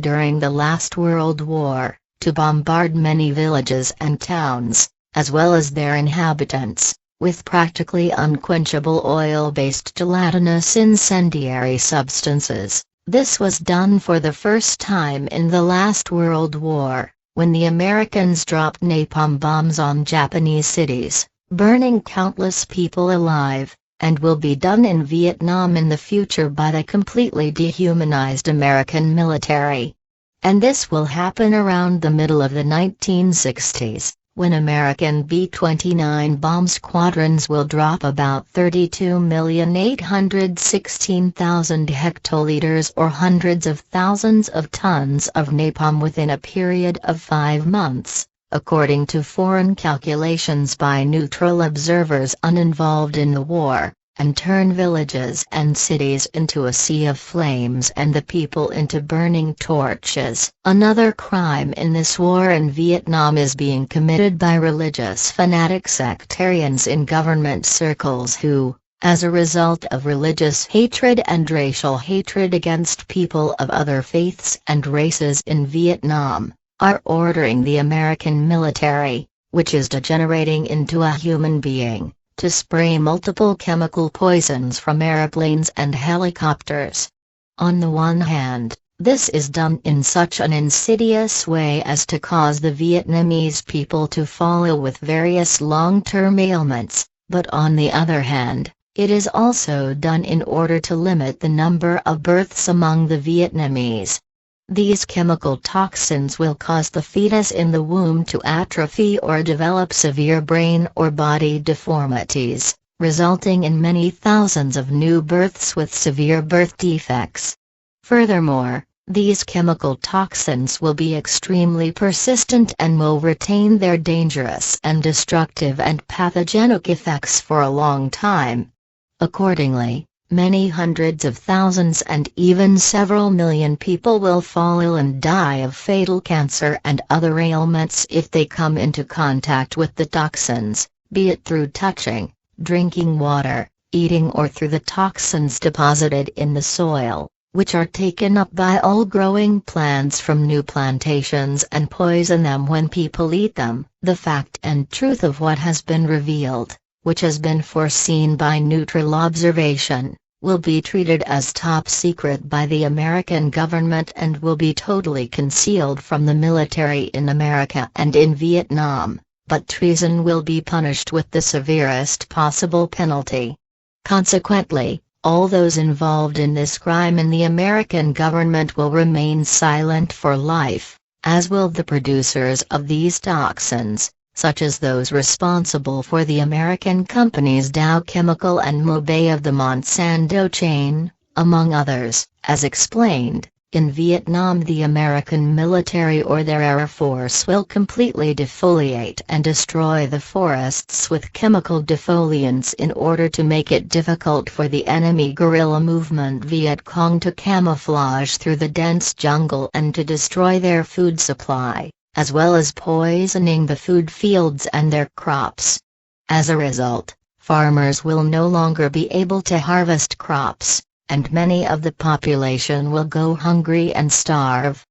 Speaker 9: during the last World War, to bombard many villages and towns, as well as their inhabitants, with practically unquenchable oil-based gelatinous incendiary substances. This was done for the first time in the last World War, when the Americans dropped napalm bombs on Japanese cities, burning countless people alive, and will be done in Vietnam in the future by the completely dehumanized American military. And this will happen around the middle of the 1960s, when American B-29 bomb squadrons will drop about 32,816,000 hectoliters or hundreds of thousands of tons of napalm within a period of 5 months, according to foreign calculations by neutral observers uninvolved in the war, and turn villages and cities into a sea of flames and the people into burning torches. Another crime in this war in Vietnam is being committed by religious fanatic sectarians in government circles who, as a result of religious hatred and racial hatred against people of other faiths and races in Vietnam, are ordering the American military, which is degenerating into a human being, to spray multiple chemical poisons from airplanes and helicopters. On the one hand, this is done in such an insidious way as to cause the Vietnamese people to fall ill with various long-term ailments, but on the other hand, it is also done in order to limit the number of births among the Vietnamese. These chemical toxins will cause the fetus in the womb to atrophy or develop severe brain or body deformities, resulting in many thousands of new births with severe birth defects. Furthermore, these chemical toxins will be extremely persistent and will retain their dangerous and destructive and pathogenic effects for a long time. Accordingly, many hundreds of thousands and even several million people will fall ill and die of fatal cancer and other ailments if they come into contact with the toxins, be it through touching, drinking water, eating, or through the toxins deposited in the soil, which are taken up by all growing plants from new plantations and poison them when people eat them. The fact and truth of what has been revealed, which has been foreseen by neutral observation, will be treated as top secret by the American government and will be totally concealed from the military in America and in Vietnam, but treason will be punished with the severest possible penalty. Consequently, All those involved in this crime in the American government will remain silent for life, as will the producers of these toxins, such as those responsible for the American companies Dow Chemical and Mobe of the Monsanto chain, among others. As explained, in Vietnam the American military or their Air Force will completely defoliate and destroy the forests with chemical defoliants in order to make it difficult for the enemy guerrilla movement Viet Cong to camouflage through the dense jungle and to destroy their food supply, as well as poisoning the food fields and their crops. As a result, farmers will no longer be able to harvest crops, and many of the population will go hungry and starve.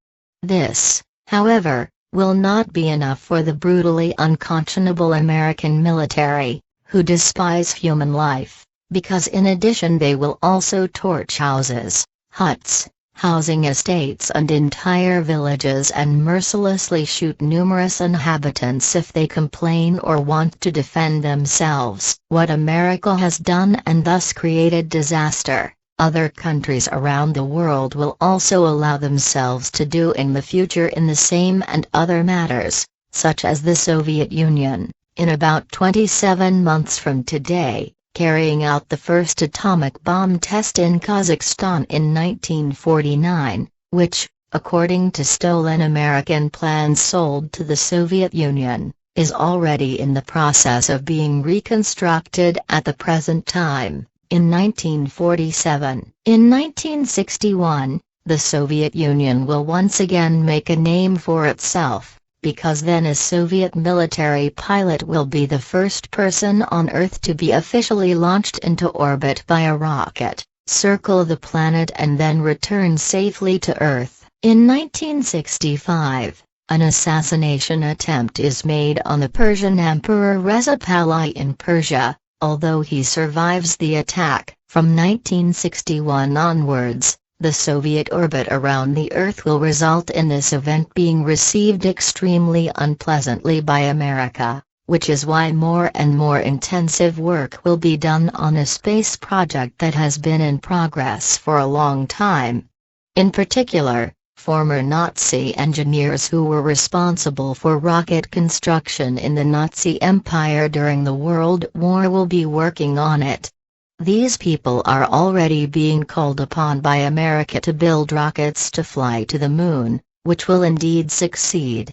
Speaker 9: This, however, will not be enough for the brutally unconscionable American military, who despise human life, because in addition they will also torch houses, huts, housing estates and entire villages and mercilessly shoot numerous inhabitants if they complain or want to defend themselves. What America has done and thus created disaster, other countries around the world will also allow themselves to do in the future in the same and other matters, such as the Soviet Union, in about 27 months from today, carrying out the first atomic bomb test in Kazakhstan in 1949, which, according to stolen American plans sold to the Soviet Union, is already in the process of being reconstructed at the present time. In 1947, in 1961, the Soviet Union will once again make a name for itself, because then a Soviet military pilot will be the first person on Earth to be officially launched into orbit by a rocket, circle the planet and then return safely to Earth. In 1965, an assassination attempt is made on the Persian Emperor Reza Pahlavi in Persia. Although he survives the attack, from 1961 onwards, the Soviet orbit around the Earth will result in this event being received extremely unpleasantly by America, which is why more and more intensive work will be done on a space project that has been in progress for a long time. In particular, former Nazi engineers who were responsible for rocket construction in the Nazi Empire during the World War will be working on it. These people are already being called upon by America to build rockets to fly to the moon, which will indeed succeed.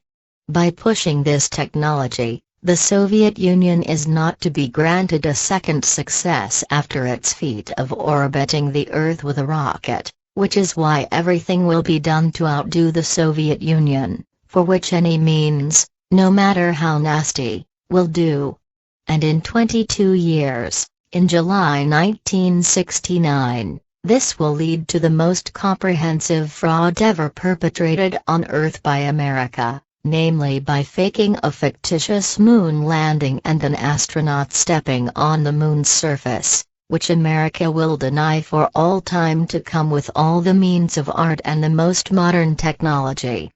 Speaker 9: By pushing this technology, the Soviet Union is not to be granted a second success after its feat of orbiting the Earth with a rocket, which is why everything will be done to outdo the Soviet Union, for which any means, no matter how nasty, will do. And in 22 years, in July 1969, this will lead to the most comprehensive fraud ever perpetrated on Earth by America, namely by faking a fictitious moon landing and an astronaut stepping on the moon's surface, which America will deny for all time to come with all the means of art and the most modern technology.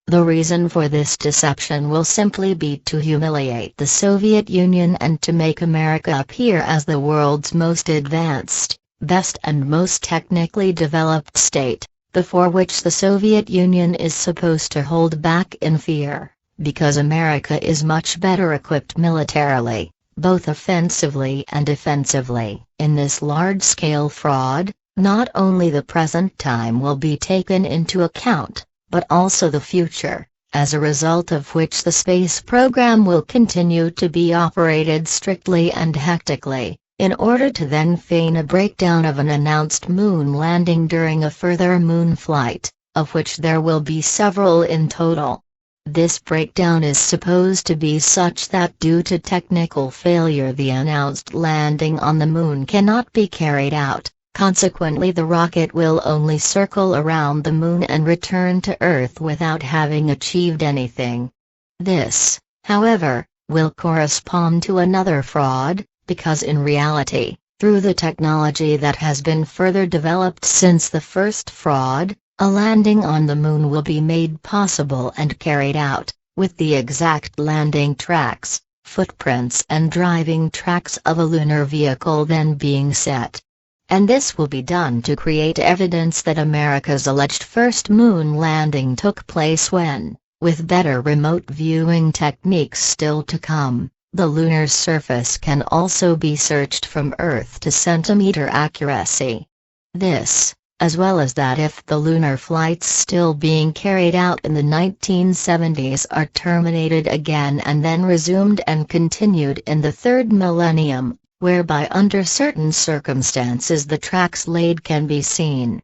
Speaker 9: The reason for this deception will simply be to humiliate the Soviet Union and to make America appear as the world's most advanced, best and most technically developed state, before which the Soviet Union is supposed to hold back in fear, because America is much better equipped militarily, both offensively and defensively. In this large-scale fraud, not only the present time will be taken into account, but also the future, as a result of which the space program will continue to be operated strictly and hectically, in order to then feign a breakdown of an announced moon landing during a further moon flight, of which there will be several in total. This breakdown is supposed to be such that due to technical failure the announced landing on the moon cannot be carried out, consequently the rocket will only circle around the moon and return to Earth without having achieved anything. This, however, will correspond to another fraud, because in reality, through the technology that has been further developed since the first fraud, a landing on the moon will be made possible and carried out, with the exact landing tracks, footprints and driving tracks of a lunar vehicle then being set. and this will be done to create evidence that America's alleged first moon landing took place when, with better remote viewing techniques still to come, the lunar surface can also be searched from Earth to centimeter accuracy. This, as well as that if the lunar flights still being carried out in the 1970s are terminated again and then resumed and continued in the third millennium, whereby under certain circumstances the tracks laid can be seen.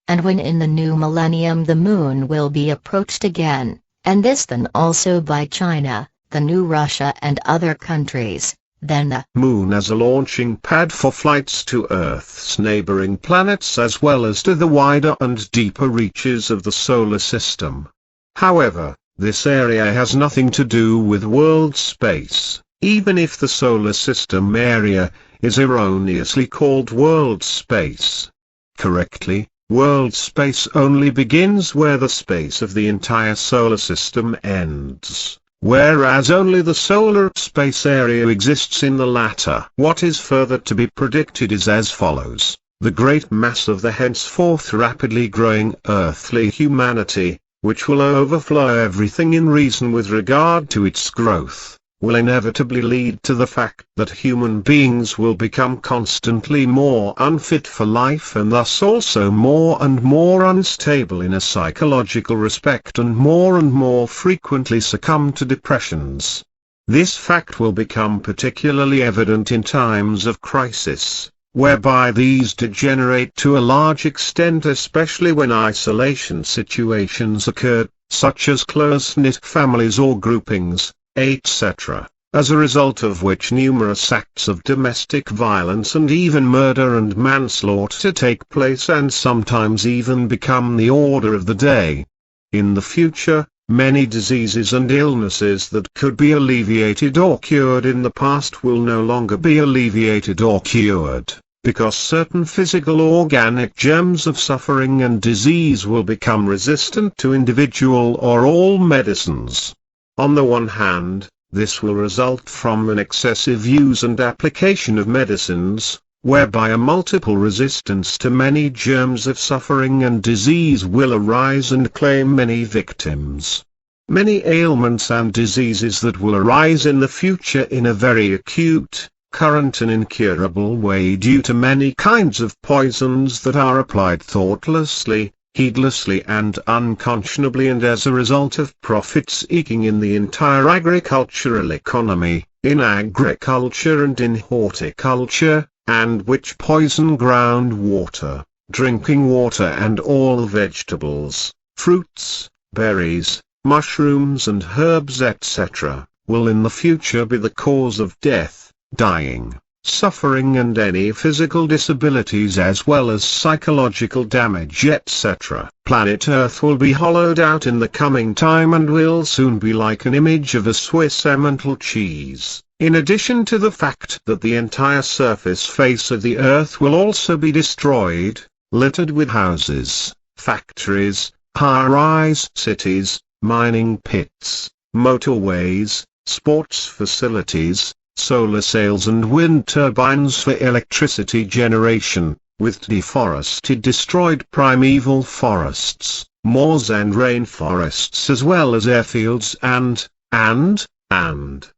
Speaker 9: And when in the new millennium the moon will be approached again, and this then also by China, the new Russia and other countries, then the
Speaker 10: moon as a launching pad for flights to Earth's neighboring planets as well as to the wider and deeper reaches of the solar system. However, this area has nothing to do with world space, even if the solar system area is erroneously called world space. Correctly, world space only begins where the space of the entire solar system ends, whereas only the solar space area exists in the latter. What is further to be predicted is as follows: the great mass of the henceforth rapidly growing earthly humanity, which will overflow everything in reason with regard to its growth, will inevitably lead to the fact that human beings will become constantly more unfit for life and thus also more and more unstable in a psychological respect and more frequently succumb to depressions. This fact will become particularly evident in times of crisis, whereby these degenerate to a large extent, especially when isolation situations occur, such as close-knit families or groupings, etc., as a result of which numerous acts of domestic violence and even murder and manslaughter take place and sometimes even become the order of the day. In the future, many diseases and illnesses that could be alleviated or cured in the past will no longer be alleviated or cured, because certain physical organic germs of suffering and disease will become resistant to individual or all medicines. On the one hand, this will result from an excessive use and application of medicines, whereby a multiple resistance to many germs of suffering and disease will arise and claim many victims. Many ailments and diseases that will arise in the future in a very acute, current and incurable way due to many kinds of poisons that are applied thoughtlessly, heedlessly and unconscionably, and as a result of profit-seeking in the entire agricultural economy, in agriculture and in horticulture, and which poison groundwater, drinking water and all vegetables, fruits, berries, mushrooms and herbs etc., will in the future be the cause of death, dying, suffering and any physical disabilities as well as psychological damage etc. Planet Earth will be hollowed out in the coming time and will soon be like an image of a Swiss Emmental cheese, in addition to the fact that the entire surface face of the Earth will also be destroyed, littered with houses, factories, high-rise cities, mining pits, motorways, sports facilities, solar sails and wind turbines for electricity generation, with deforested destroyed primeval forests, moors and rainforests as well as airfields and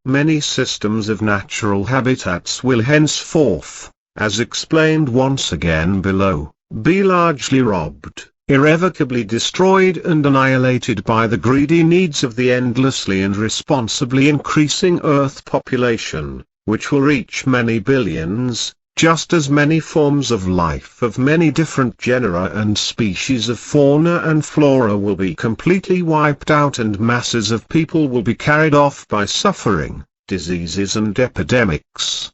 Speaker 10: many systems of natural habitats will henceforth, as explained once again below, be largely robbed, irrevocably destroyed and annihilated by the greedy needs of the endlessly and responsibly increasing Earth population, which will reach many billions, just as many forms of life of many different genera and species of fauna and flora will be completely wiped out and masses of people will be carried off by suffering, diseases and epidemics.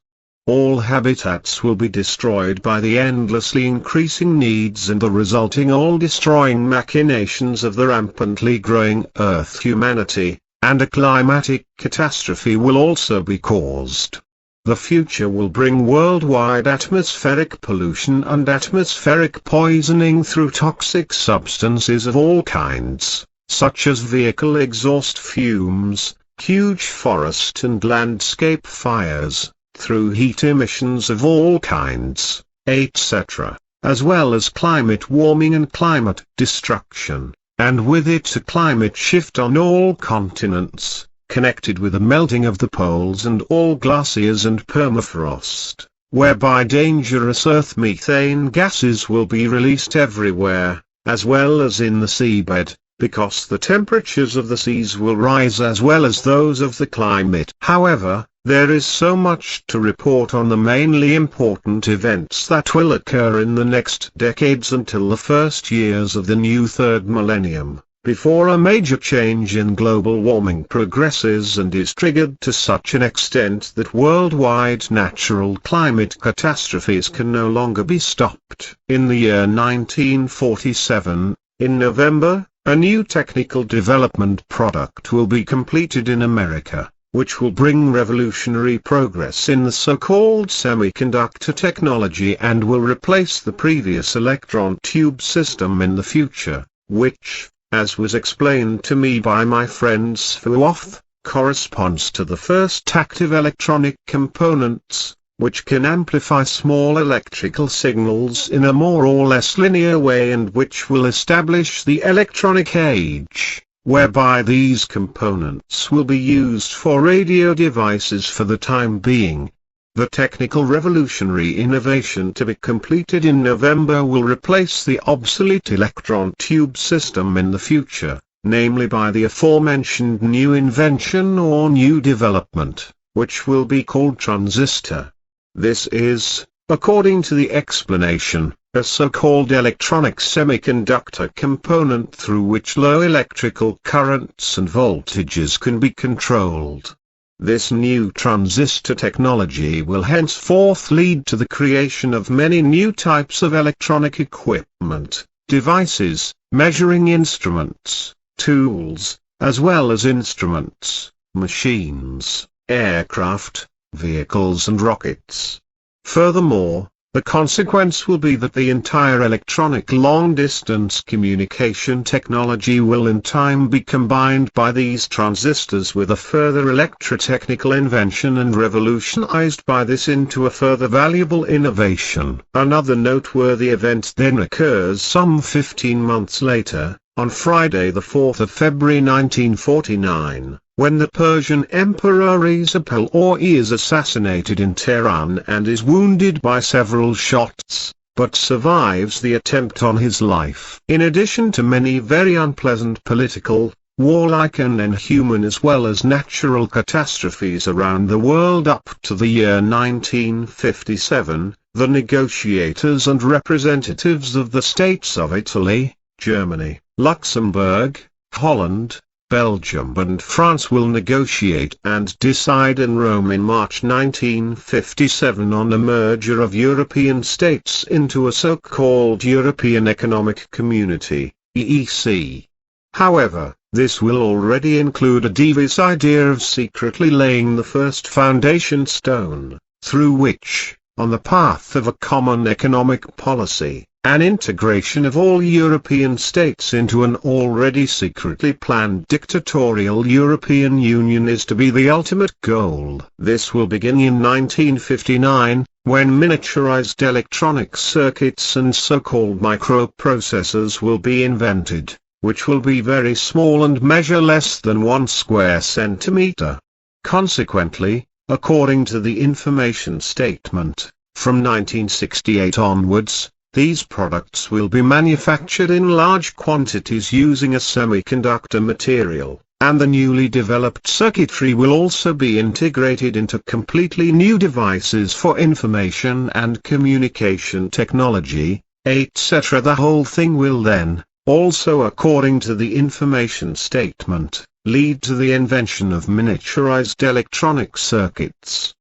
Speaker 10: All habitats will be destroyed by the endlessly increasing needs and the resulting all-destroying machinations of the rampantly growing Earth humanity, and a climatic catastrophe will also be caused. The future will bring worldwide atmospheric pollution and atmospheric poisoning through toxic substances of all kinds, such as vehicle exhaust fumes, huge forest and landscape fires, through heat emissions of all kinds, etc., as well as climate warming and climate destruction, and with it a climate shift on all continents, connected with the melting of the poles and all glaciers and permafrost, whereby dangerous earth methane gases will be released everywhere, as well as in the seabed, because the temperatures of the seas will rise as well as those of the climate. However, there is so much to report on the mainly important events that will occur in the next decades until the first years of the new third millennium, before a major change in global warming progresses and is triggered to such an extent that worldwide natural climate catastrophes can no longer be stopped. In the year 1947, in November, a new technical development product will be completed in America, which will bring revolutionary progress in the so-called semiconductor technology and will replace the previous electron tube system in the future, which, as was explained to me by my friend Svuoth, corresponds to the first active electronic components, which can amplify small electrical signals in a more or less linear way and which will establish the electronic age, whereby these components will be used for radio devices for the time being. The technical revolutionary innovation to be completed in November will replace the obsolete electron tube system in the future, namely by the aforementioned new invention or new development, which will be called transistor. This is, according to the explanation, a so-called electronic semiconductor component through which low electrical currents and voltages can be controlled. This new transistor technology will henceforth lead to the creation of many new types of electronic equipment, devices, measuring instruments, tools, as well as instruments, machines, aircraft, vehicles and rockets. Furthermore, the consequence will be that the entire electronic long-distance communication technology will in time be combined by these transistors with a further electrotechnical invention and revolutionized by this into a further valuable innovation. Another noteworthy event then occurs some 15 months later, on Friday the 4th of February 1949. When the Persian Emperor Reza Pahlavi is assassinated in Tehran and is wounded by several shots, but survives the attempt on his life. In addition to many very unpleasant political, warlike and inhuman as well as natural catastrophes around the world up to the year 1957, the negotiators and representatives of the states of Italy, Germany, Luxembourg, Holland, Belgium and France will negotiate and decide in Rome in March 1957 on the merger of European states into a so-called European Economic Community, EEC. However, this will already include a devious idea of secretly laying the first foundation stone, through which, on the path of a common economic policy, an integration of all European states into an already secretly planned dictatorial European Union is to be the ultimate goal. This will begin in 1959, when miniaturized electronic circuits and so-called microprocessors will be invented, which will be very small and measure less than 1 square centimeter. Consequently, according to the information statement, from 1968 onwards, these products will be manufactured in large quantities using a semiconductor material, and the newly developed circuitry will also be integrated into completely new devices for information and communication technology, etc. The whole thing will then, also according to the information statement, lead to the invention of miniaturized electronic circuits.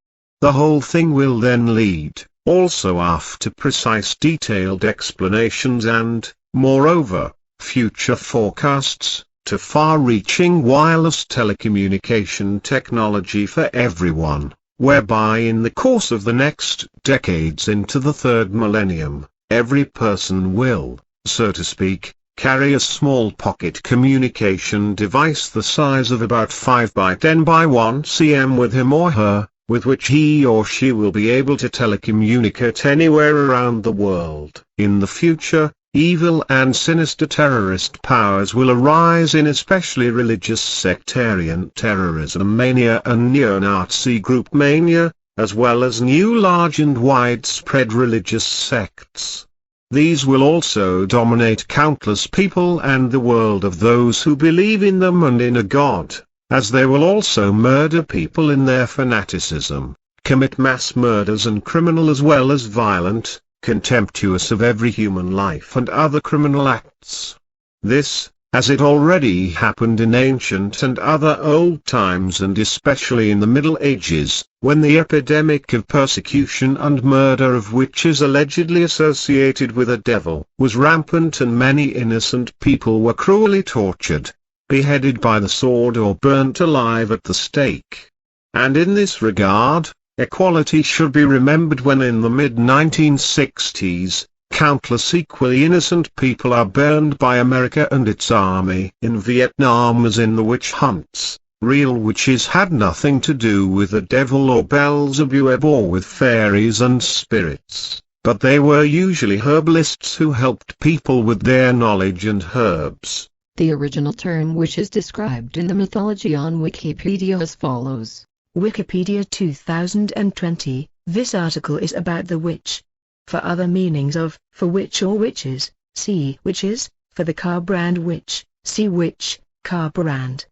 Speaker 10: The whole thing will then lead, also after precise detailed explanations and, moreover, future forecasts, to far-reaching wireless telecommunication technology for everyone, whereby in the course of the next decades into the third millennium, every person will, so to speak, carry a small pocket communication device the size of about 5 by 10 by 1 cm with him or her, with which he or she will be able to telecommunicate anywhere around the world. In the future, evil and sinister terrorist powers will arise in especially religious sectarian terrorism mania and neo-Nazi group mania, as well as new large and widespread religious sects. These will also dominate countless people and the world of those who believe in them and in a God, as they will also murder people in their fanaticism, commit mass murders and criminal as well as violent, contemptuous of every human life and other criminal acts. This, as it already happened in ancient and other old times and especially in the Middle Ages, when the epidemic of persecution and murder of witches allegedly associated with a devil was rampant and many innocent people were cruelly tortured, beheaded by the sword or burnt alive at the stake. And in this regard, equality should be remembered when in the mid-1960s, countless equally innocent people are burned by America and its army in Vietnam as in the witch hunts. Real witches had nothing to do with the devil or Beelzebub or with fairies and spirits, but they were usually herbalists who helped people with their knowledge and herbs.
Speaker 4: The original term witch is described in the mythology on Wikipedia as follows.
Speaker 5: Wikipedia 2020, this article is about the witch. For other meanings of, for witch or witches, see witches, for the car brand witch, see witch, car brand.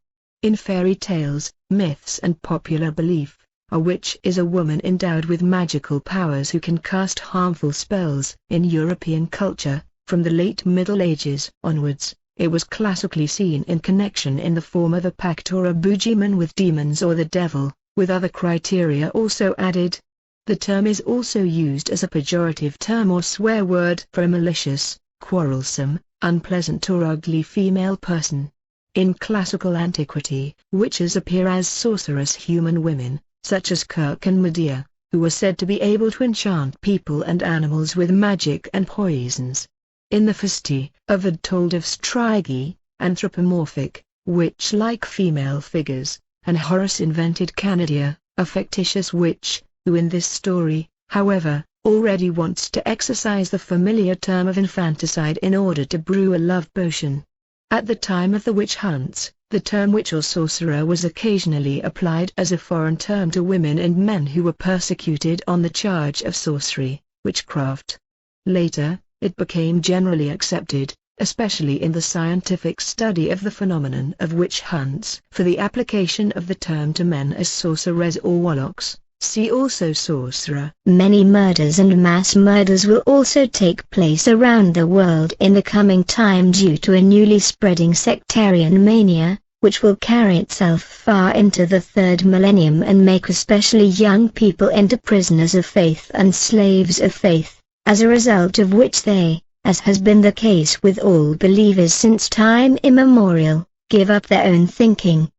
Speaker 5: In fairy tales, myths and popular belief, a witch is a woman endowed with magical powers who can cast harmful spells. In European culture, from the late Middle Ages onwards, it was classically seen in connection in the form of a pact or a boogeyman with demons or the devil, with other criteria also added. The term is also used as a pejorative term or swear word for a malicious, quarrelsome, unpleasant or ugly female person. In classical antiquity, witches appear as sorcerous human women, such as Kirk and Medea, who were said to be able to enchant people and animals with magic and poisons. In the Fasti of Ovid told of Stryge, anthropomorphic, witch-like female figures, and Horace invented Canidia, a fictitious witch, who in this story, however, already wants to exercise the familiar term of infanticide in order to brew a love potion. At the time of the witch hunts, the term witch or sorcerer was occasionally applied as a foreign term to women and men who were persecuted on the charge of sorcery, witchcraft. Later, it became generally accepted, especially in the scientific study of the phenomenon of witch hunts, for the application of the term to men as sorcerers or warlocks. See also sorcerer.
Speaker 6: Many murders and mass murders will also take place around the world in the coming time due to a newly spreading sectarian mania, which will carry itself far into the third millennium and make especially young people into prisoners of faith and slaves of faith, as a result of which they, as has been the case with all believers since time immemorial, give up their own thinking,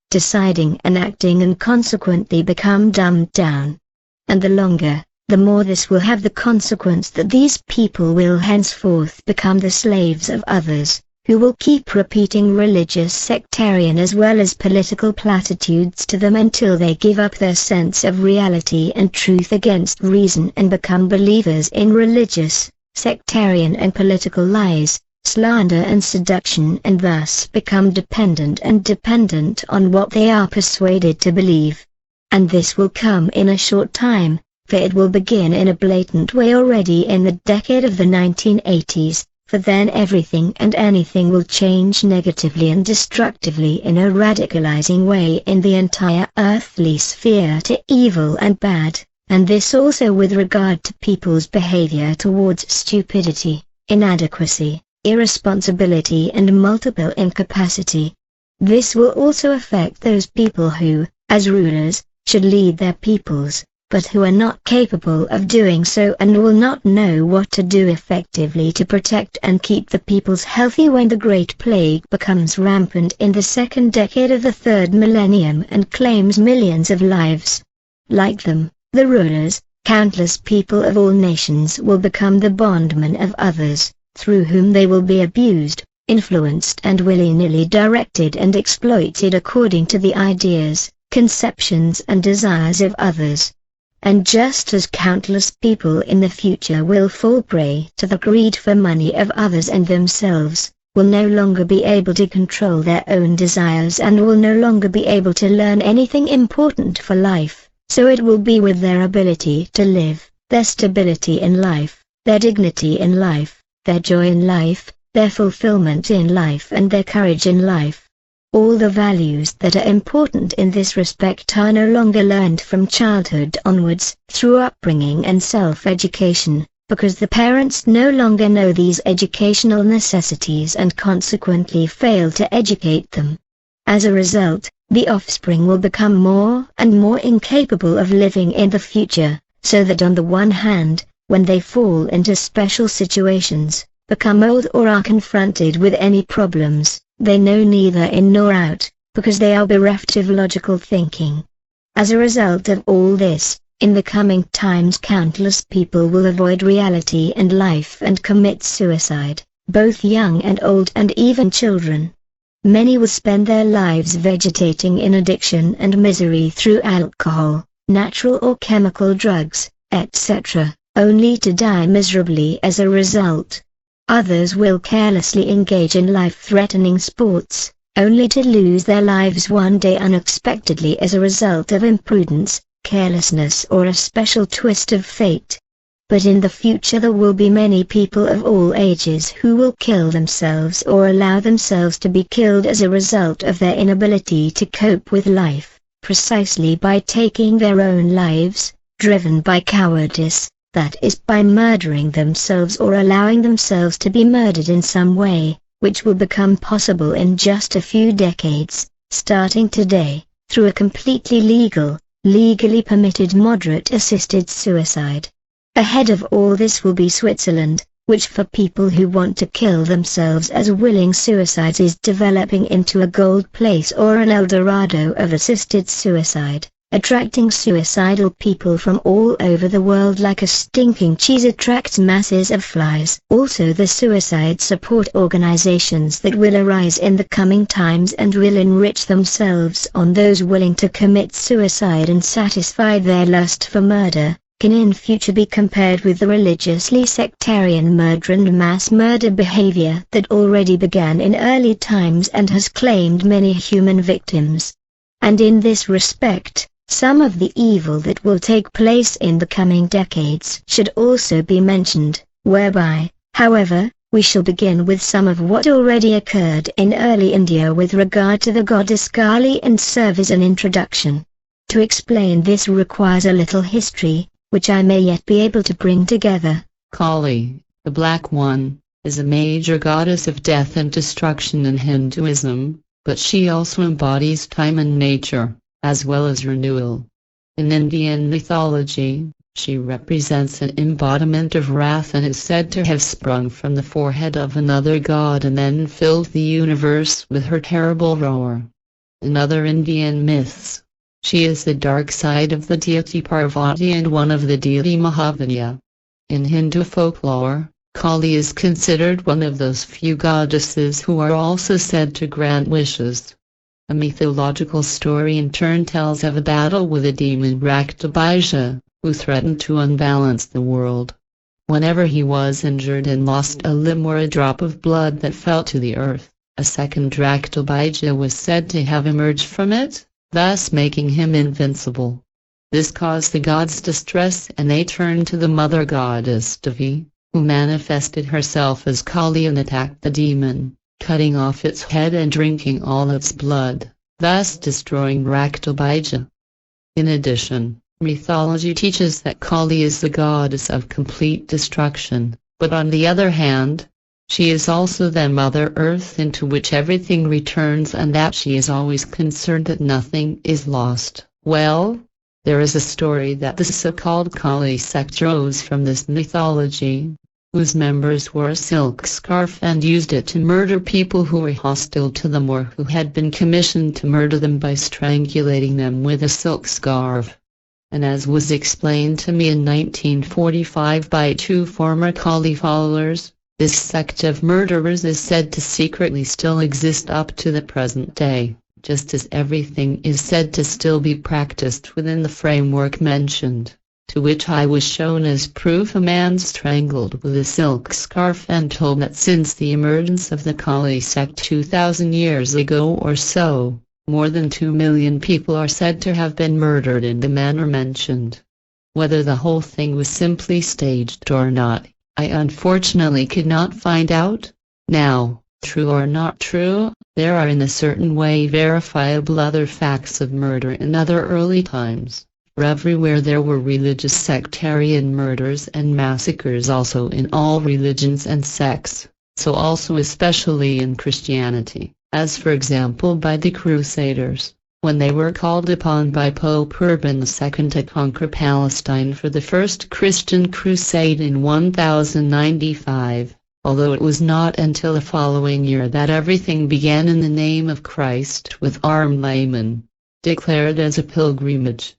Speaker 6: deciding and acting and consequently become dumbed down. And the longer, the more this will have the consequence that these people will henceforth become the slaves of others, who will keep repeating religious sectarian as well as political platitudes to them until they give up their sense of reality and truth against reason and become believers in religious, sectarian and political lies, slander and seduction, and thus become dependent on what they are persuaded to believe. And this will come in a short time, for it will begin in a blatant way already in the decade of the 1980s, for then everything and anything will change negatively and destructively in a radicalizing way in the entire earthly sphere to evil and bad, and this also with regard to people's behavior towards stupidity, inadequacy, irresponsibility and multiple incapacity. This will also affect those people who, as rulers, should lead their peoples, but who are not capable of doing so and will not know what to do effectively to protect and keep the peoples healthy when the Great Plague becomes rampant in the second decade of the third millennium and claims millions of lives. Like them, the rulers, countless people of all nations will become the bondmen of others, through whom they will be abused, influenced and willy-nilly directed and exploited according to the ideas, conceptions and desires of others. And just as countless people in the future will fall prey to the greed for money of others and themselves, will no longer be able to control their own desires and will no longer be able to learn anything important for life, so it will be with their ability to live, their stability in life, their dignity in life, their joy in life, their fulfillment in life and their courage in life. All the values that are important in this respect are no longer learned from childhood onwards, through upbringing and self-education, because the parents no longer know these educational necessities and consequently fail to educate them. As a result, the offspring will become more and more incapable of living in the future, so that on the one hand, when they fall into special situations, become old or are confronted with any problems, they know neither in nor out, because they are bereft of logical thinking. As a result of all this, in the coming times countless people will avoid reality and life and commit suicide, both young and old and even children. Many will spend their lives vegetating in addiction and misery through alcohol, natural or chemical drugs, etc., only to die miserably as a result. Others will carelessly engage in life-threatening sports, only to lose their lives one day unexpectedly as a result of imprudence, carelessness or a special twist of fate. But in the future there will be many people of all ages who will kill themselves or allow themselves to be killed as a result of their inability to cope with life, precisely by taking their own lives, driven by cowardice, that is by murdering themselves or allowing themselves to be murdered in some way, which will become possible in just a few decades, starting today, through a completely legally permitted moderate assisted suicide. Ahead of all this will be Switzerland, which for people who want to kill themselves as willing suicides is developing into a gold place or an El Dorado of assisted suicide, attracting suicidal people from all over the world like a stinking cheese attracts masses of flies. Also the suicide support organizations that will arise in the coming times and will enrich themselves on those willing to commit suicide and satisfy their lust for murder, can in future be compared with the religiously sectarian murder and mass murder behavior that already began in early times and has claimed many human victims. And in this respect, some of the evil that will take place in the coming decades should also be mentioned, whereby, however, we shall begin with some of what already occurred in early India with regard to the goddess Kali and serve as an introduction. To explain this requires a little history, which I may yet be able to bring together.
Speaker 8: Kali, the Black One, is a major goddess of death and destruction in Hinduism, but she also embodies time and nature, as well as renewal. In Indian mythology, she represents an embodiment of wrath and is said to have sprung from the forehead of another god and then filled the universe with her terrible roar. In other Indian myths, she is the dark side of the deity Parvati and one of the deity Mahavishnu. In Hindu folklore, Kali is considered one of those few goddesses who are also said to grant wishes. A mythological story in turn tells of a battle with a demon Raktabija, who threatened to unbalance the world. Whenever he was injured and lost a limb or a drop of blood that fell to the earth, a second Raktabija was said to have emerged from it, thus making him invincible. This caused the gods distress and they turned to the mother goddess Devi, who manifested herself as Kali and attacked the demon, cutting off its head and drinking all its blood, thus destroying Raktabija. In addition, mythology teaches that Kali is the goddess of complete destruction, but on the other hand, she is also the Mother Earth into which everything returns and that she is always concerned that nothing is lost. Well, there is a story that the so-called Kali sect rose from this mythology, whose members wore a silk scarf and used it to murder people who were hostile to them or who had been commissioned to murder them by strangulating them with a silk scarf. And as was explained to me in 1945 by two former Kali followers, this sect of murderers is said to secretly still exist up to the present day. just as everything is said to still be practiced within the framework mentioned, to which I was shown as proof a man strangled with a silk scarf and told that since the emergence of the Kali sect 2,000 years ago or so, more than 2 million people are said to have been murdered in the manner mentioned. Whether the whole thing was simply staged or not, I unfortunately could not find out. Now, true or not true, there are in a certain way verifiable other facts of murder in other early times, for everywhere there were religious sectarian murders and massacres also in all religions and sects, so also especially in Christianity, as for example by the Crusaders, when they were called upon by Pope Urban II to conquer Palestine for the first Christian crusade in 1095, although it was not until the following year that everything began in the name of Christ with armed laymen, declared as a pilgrimage.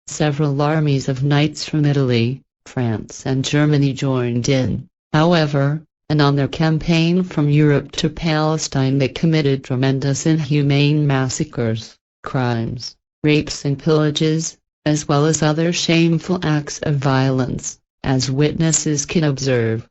Speaker 8: Several armies of knights from Italy, France and Germany joined in, however, and on their campaign from Europe to Palestine they committed tremendous inhumane massacres, crimes, rapes and pillages, as well as other shameful acts of violence, as witnesses can observe.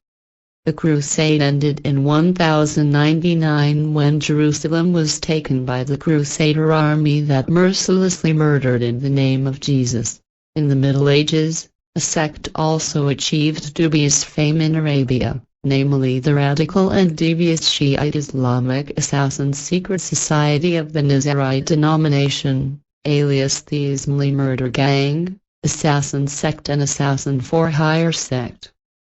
Speaker 8: The crusade ended in 1099 when Jerusalem was taken by the Crusader army that mercilessly murdered in the name of Jesus. In the Middle Ages, a sect also achieved dubious fame in Arabia, namely the radical and devious Shiite Islamic Assassin Secret Society of the Nazarite denomination, alias the Ismaili Murder Gang, Assassin Sect and Assassin for Hire Sect.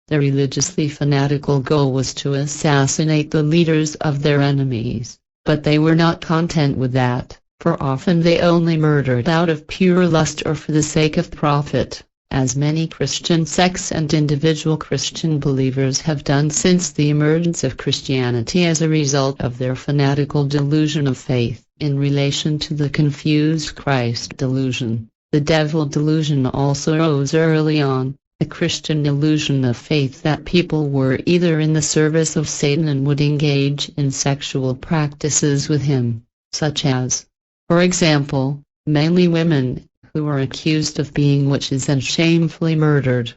Speaker 8: Their religiously fanatical goal was to assassinate the leaders of their enemies, but they were not content with that, for often they only murdered out of pure lust or for the sake of profit, as many Christian sects and individual Christian believers have done since the emergence of Christianity as a result of their fanatical delusion of faith. In relation to the confused Christ delusion, the devil delusion also arose early on, a Christian illusion of faith that people were either in the service of Satan and would engage in sexual practices with him, such as, for example, mainly women, who were accused of being witches and shamefully murdered.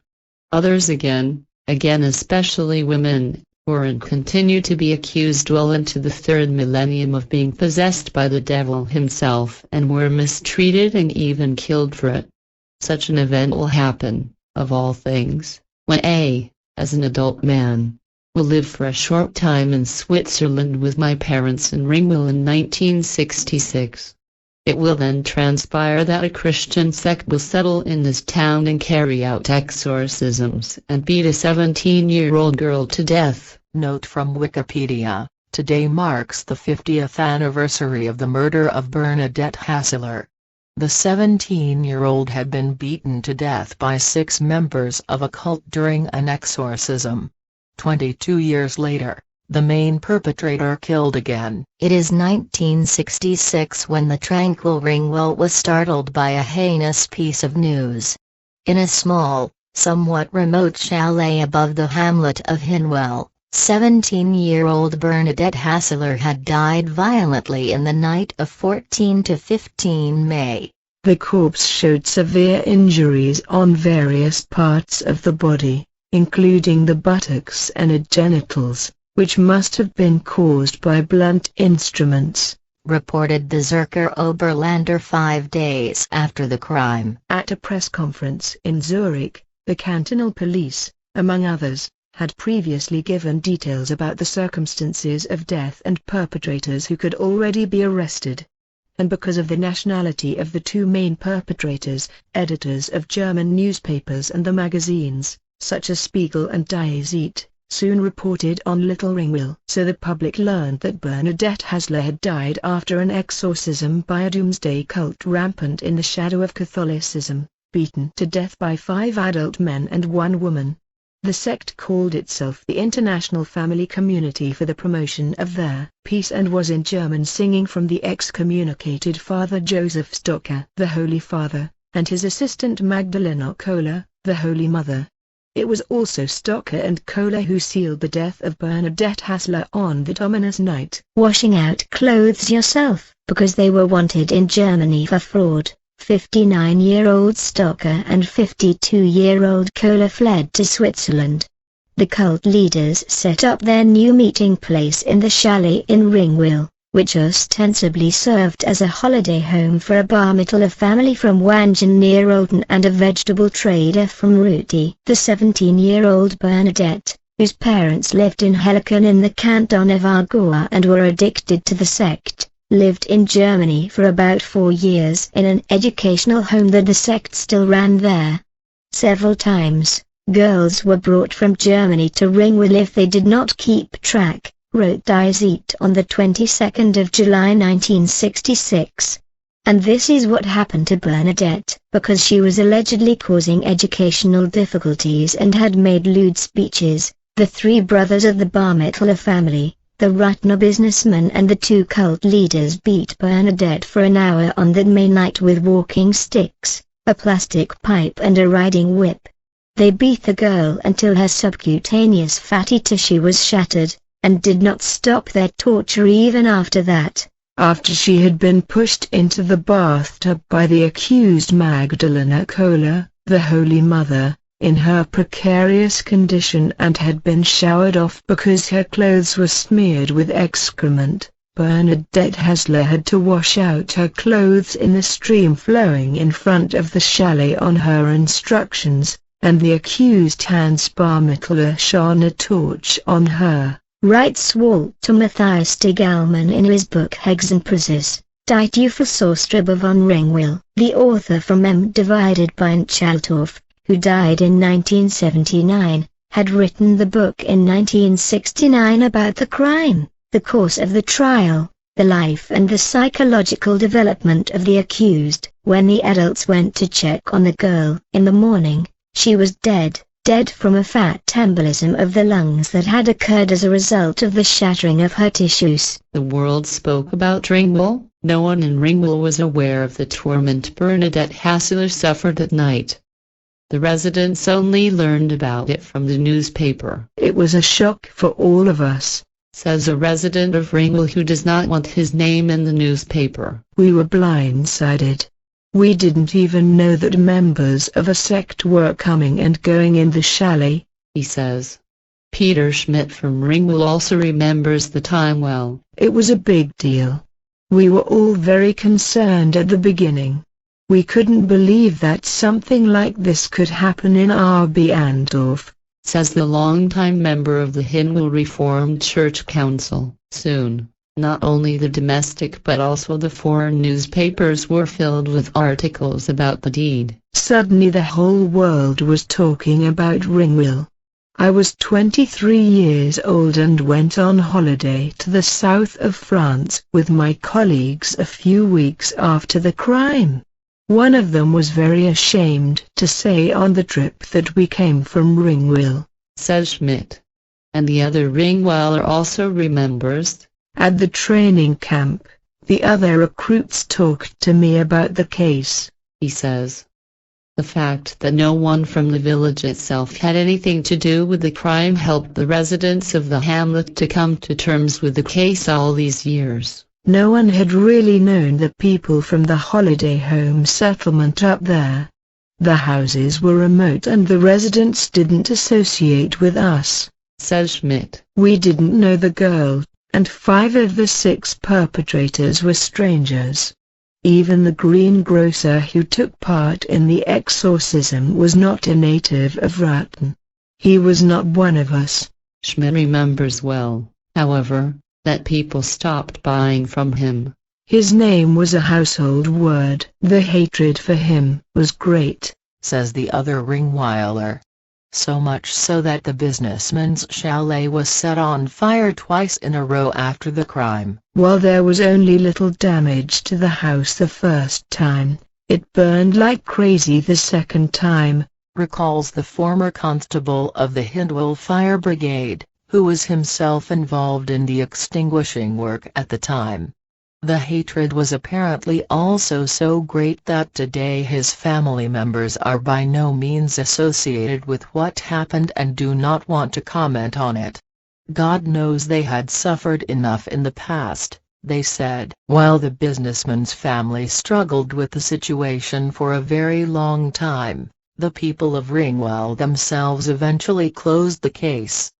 Speaker 8: Others again especially women, were and continue to be accused well into the 3rd millennium of being possessed by the devil himself and were mistreated and even killed for it. Such an event will happen, of all things, when as an adult man, will live for a short time in Switzerland with my parents in Ringwell in 1966. It will then transpire that a Christian sect will settle in this town and carry out exorcisms and beat a 17-year-old girl to death.
Speaker 9: Note from Wikipedia, today marks the 50th anniversary of the murder of Bernadette Hassler. The 17-year-old had been beaten to death by 6 members of a cult during an exorcism. 22 years later, the main perpetrator killed again.
Speaker 6: It is 1966 when the tranquil Ringwell was startled by a heinous piece of news. In a small, somewhat remote chalet above the hamlet of Hinwell, 17-year-old Bernadette Hassler had died violently in the night of 14 to 15 May.
Speaker 5: The corpse showed severe injuries on various parts of the body, including the buttocks and genitals, which must have been caused by blunt instruments,
Speaker 6: reported the Zürcher Oberländer 5 days after the crime.
Speaker 5: At a press conference in Zurich, the cantonal police, among others, had previously given details about the circumstances of death and perpetrators who could already be arrested. And because of the nationality of the 2 main perpetrators, editors of German newspapers and the magazines, such as Spiegel and Die Zeit, soon reported on Little Ringwell. So the public learned that Bernadette Hassler had died after an exorcism by a doomsday cult rampant in the shadow of Catholicism, beaten to death by 5 adult men and 1 woman. The sect called itself the International Family Community for the promotion of their peace and was in German singing from the excommunicated Father Joseph Stocker, the Holy Father, and his assistant Magdalena Kohler, the Holy Mother. It was also Stocker and Kohler who sealed the death of Bernadette Hassler on that ominous night.
Speaker 6: Washing out clothes yourself, because they were wanted in Germany for fraud. 59-year-old Stocker and 52-year-old Kohler fled to Switzerland. The cult leaders set up their new meeting place in the chalet in Ringwell, which ostensibly served as a holiday home for a bar mitzvah family from Wangen near Olten and a vegetable trader from Ruti. The 17-year-old Bernadette, whose parents lived in Helicon in the canton of Argois and were addicted to the sect, lived in Germany for about 4 years in an educational home that the sect still ran there. Several times, girls were brought from Germany to Ringwell if they did not keep track, wrote Die Zeit on the 22nd of July 1966. And this is what happened to Bernadette, because she was allegedly causing educational difficulties and had made lewd speeches. The 3 brothers of the bar mitzvah family, the Ratner businessman and the 2 cult leaders beat Bernadette for an hour on that May night with walking sticks, a plastic pipe and a riding whip. They beat the girl until her subcutaneous fatty tissue was shattered, and did not stop their torture even after that.
Speaker 5: After she had been pushed into the bathtub by the accused Magdalena Kohler, the Holy Mother, in her precarious condition and had been showered off because her clothes were smeared with excrement, Bernadette Hassler had to wash out her clothes in the stream flowing in front of the chalet on her instructions, and the accused Hans Barmittler shone a torch on her,
Speaker 6: writes Walter Matthias Stegelmann in his book Hexenprozess, Die Teufelsaustriebe von Ringwell. The author from M. Divided by Chaltorf, who died in 1979, had written the book in 1969 about the crime, the course of the trial, the life and the psychological development of the accused. When the adults went to check on the girl in the morning, she was dead from a fat embolism of the lungs that had occurred as a result of the shattering of her tissues.
Speaker 8: The world spoke about Ringwell. No one in Ringwell was aware of the torment Bernadette Hassler suffered at night. The residents only learned about it from the newspaper.
Speaker 5: It was a shock for all of us,
Speaker 8: says a resident of Ringwell who does not want his name in the newspaper.
Speaker 5: We were blindsided. We didn't even know that members of a sect were coming and going in the chalet,
Speaker 8: he says. Peter Schmidt from Ringwell also remembers the time well.
Speaker 5: It was a big deal. We were all very concerned at the beginning. We couldn't believe that something like this could happen in RB Andorf,
Speaker 8: says the longtime member of the Hinwell Reformed Church Council. Soon, not only the domestic but also the foreign newspapers were filled with articles about the deed.
Speaker 5: Suddenly the whole world was talking about Ringwell. I was 23 years old and went on holiday to the south of France with my colleagues a few weeks after the crime. One of them was very ashamed to say on the trip that we came from Ringwell,
Speaker 8: says Schmidt. And the other Ringweller also remembers.
Speaker 5: At the training camp, the other recruits talked to me about the case,
Speaker 8: he says. The fact that no one from the village itself had anything to do with the crime helped the residents of the hamlet to come to terms with the case all these years.
Speaker 5: No one had really known the people from the holiday home settlement up there. The houses were remote and the residents didn't associate with us,
Speaker 8: says Schmidt.
Speaker 5: We didn't know the girl, and 5 of the 6 perpetrators were strangers. Even the greengrocer who took part in the exorcism was not a native of Ratten. He was not one of us.
Speaker 8: Schmidt remembers well, however, that people stopped buying from him.
Speaker 5: His name was a household word. The hatred for him was great,
Speaker 9: says the other Ringweiler. So much so that the businessman's chalet was set on fire twice in a row after the crime.
Speaker 5: While there was only little damage to the house the first time, it burned like crazy the second time,
Speaker 9: recalls the former constable of the Hindwell Fire Brigade, who was himself involved in the extinguishing work at the time. The hatred was apparently also so great that today his family members are by no means associated with what happened and do not want to comment on it. God knows they had suffered enough in the past, they said. While the businessman's family struggled with the situation for a very long time, the people of Ringwell themselves eventually closed the case.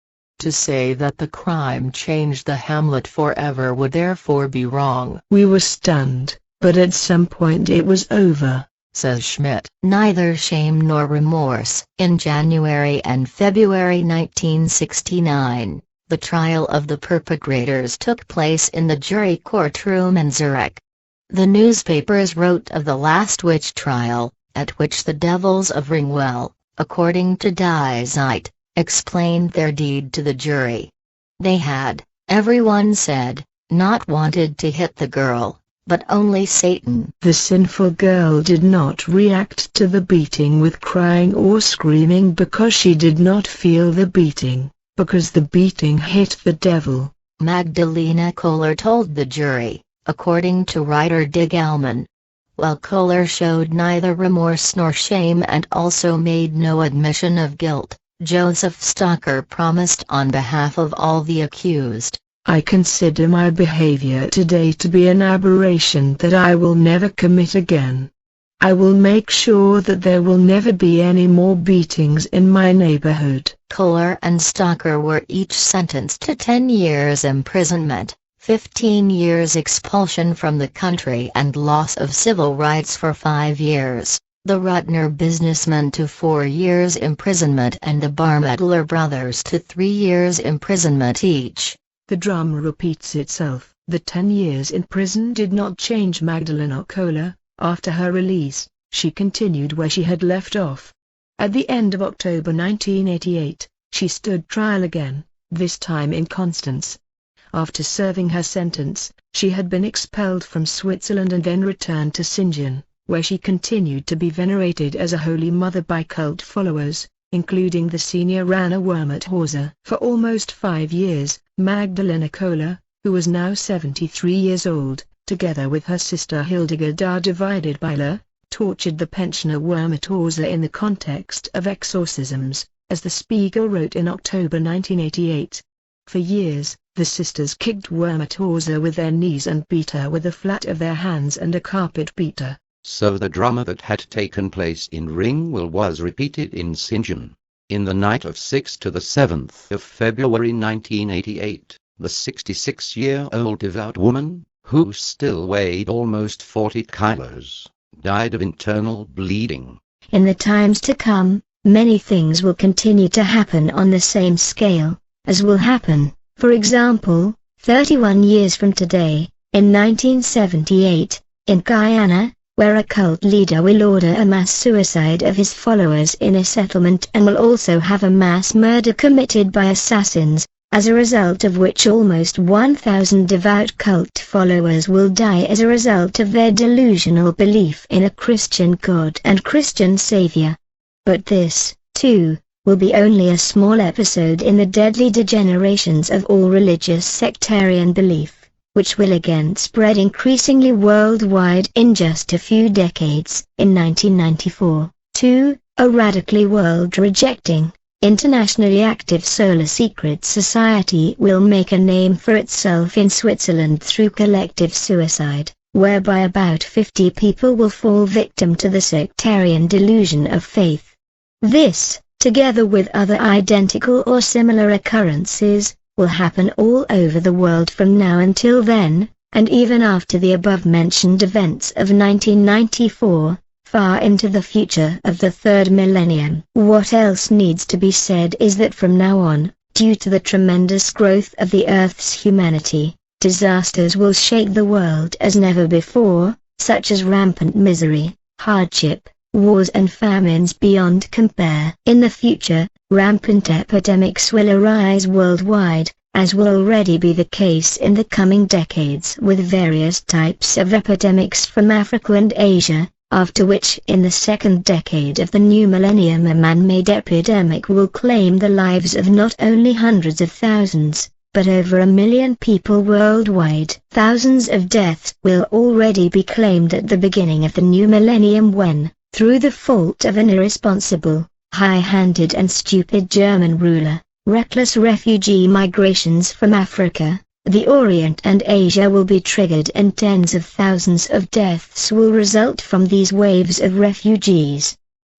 Speaker 9: To say that the crime changed the hamlet forever would therefore be wrong.
Speaker 5: We were stunned, but at some point it was over,
Speaker 9: says Schmidt.
Speaker 6: Neither shame nor remorse. In January and February 1969, the trial of the perpetrators took place in the jury courtroom in Zurich. The newspapers wrote of the last witch trial, at which the devils of Ringwell, according to Die Zeit, explained their deed to the jury. They had, everyone said, not wanted to hit the girl, but only Satan.
Speaker 5: The sinful girl did not react to the beating with crying or screaming because she did not feel the beating, because the beating hit the devil.
Speaker 6: Magdalena Kohler told the jury, according to writer Dig Allman. While Kohler showed neither remorse nor shame and also made no admission of guilt, Joseph Stocker promised on behalf of all the accused,
Speaker 5: I consider my behavior today to be an aberration that I will never commit again. I will make sure that there will never be any more beatings in my neighborhood.
Speaker 6: Kohler and Stocker were each sentenced to 10 years imprisonment, 15 years expulsion from the country and loss of civil rights for 5 years. The Rutner businessman to 4 years imprisonment and the Barmettler brothers to 3 years imprisonment each.
Speaker 5: The drama repeats itself. The 10 years in prison did not change Magdalena Kohler. After her release, she continued where she had left off. At the end of October 1988, she stood trial again, this time in Constance. After serving her sentence, she had been expelled from Switzerland and then returned to Sinjan, where she continued to be venerated as a holy mother by cult followers, including the senior Rana Wermuthauser. For almost 5 years, Magdalena Kohler, who was now 73 years old, together with her sister Hildegard divided by La, tortured the pensioner Wermuthauser in the context of exorcisms, as the Spiegel wrote in October 1988. For years, the sisters kicked Wermuthauser with their knees and beat her with the flat of their hands and a carpet beater.
Speaker 13: So the drama that had taken place in Ringwell was repeated in Sinjan. In the night of 6th to the 7th of February 1988, the 66-year-old devout woman, who still weighed almost 40 kilos, died of internal bleeding.
Speaker 6: In the times to come, many things will continue to happen on the same scale, as will happen, for example, 31 years from today, in 1978, in Guyana, where a cult leader will order a mass suicide of his followers in a settlement and will also have a mass murder committed by assassins, as a result of which almost 1,000 devout cult followers will die as a result of their delusional belief in a Christian God and Christian Savior. But this, too, will be only a small episode in the deadly degenerations of all religious sectarian belief, which will again spread increasingly worldwide in just a few decades. In 1994, too, a radically world-rejecting, internationally active Solar Secret Society will make a name for itself in Switzerland through collective suicide, whereby about 50 people will fall victim to the sectarian delusion of faith. This, together with other identical or similar occurrences, will happen all over the world from now until then, and even after the above-mentioned events of 1994, far into the future of the third millennium. What else needs to be said is that from now on, due to the tremendous growth of the Earth's humanity, disasters will shake the world as never before, such as rampant misery, hardship, wars and famines beyond compare. In the future, rampant epidemics will arise worldwide, as will already be the case in the coming decades with various types of epidemics from Africa and Asia, after which in the second decade of the new millennium a man-made epidemic will claim the lives of not only hundreds of thousands, but over 1 million people worldwide. Thousands of deaths will already be claimed at the beginning of the new millennium when, through the fault of an irresponsible, high-handed and stupid German ruler, reckless refugee migrations from Africa, the Orient and Asia will be triggered and tens of thousands of deaths will result from these waves of refugees.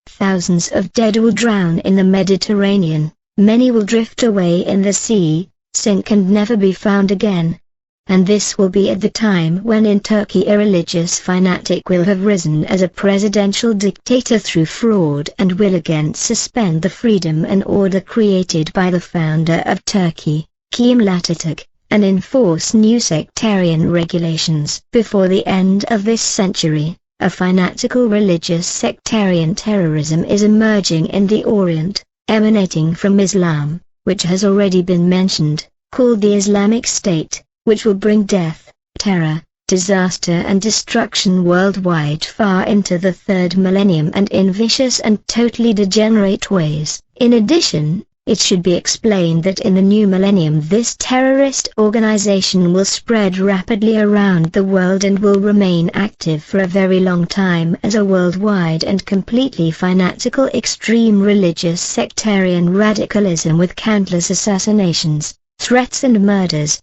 Speaker 6: Thousands of dead will drown in the Mediterranean, many will drift away in the sea, sink and never be found again. And this will be at the time when in Turkey a religious fanatic will have risen as a presidential dictator through fraud and will again suspend the freedom and order created by the founder of Turkey, Kemal Atatürk, and enforce new sectarian regulations. Before the end of this century, a fanatical religious sectarian terrorism is emerging in the Orient, emanating from Islam, which has already been mentioned, called the Islamic State, which will bring death, terror, disaster and destruction worldwide far into the third millennium and in vicious and totally degenerate ways. In addition, it should be explained that in the new millennium this terrorist organization will spread rapidly around the world and will remain active for a very long time as a worldwide and completely fanatical extreme religious sectarian radicalism with countless assassinations, threats and murders,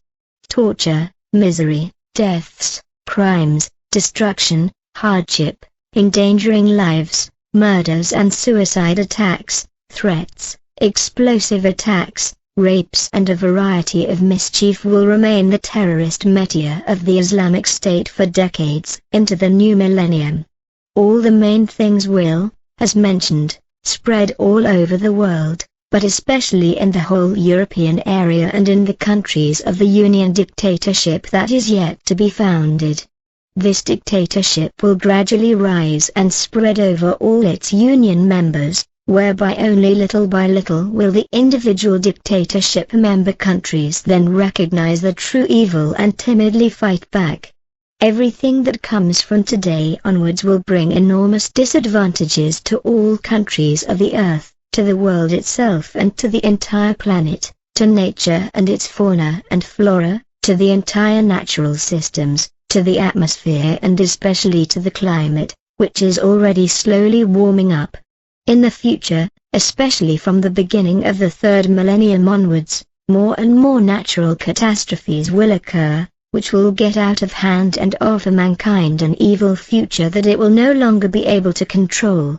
Speaker 6: torture, misery, deaths, crimes, destruction, hardship, endangering lives, murders and suicide attacks, threats, explosive attacks, rapes and a variety of mischief will remain the terrorist métier of the Islamic State for decades into the new millennium. All the main things will, as mentioned, spread all over the world, but especially in the whole European area and in the countries of the Union dictatorship that is yet to be founded. This dictatorship will gradually rise and spread over all its Union members, whereby only little by little will the individual dictatorship member countries then recognize the true evil and timidly fight back. Everything that comes from today onwards will bring enormous disadvantages to all countries of the earth, to the world itself and to the entire planet, to nature and its fauna and flora, to the entire natural systems, to the atmosphere and especially to the climate, which is already slowly warming up. In the future, especially from the beginning of the third millennium onwards, more and more natural catastrophes will occur, which will get out of hand and offer mankind an evil future that it will no longer be able to control.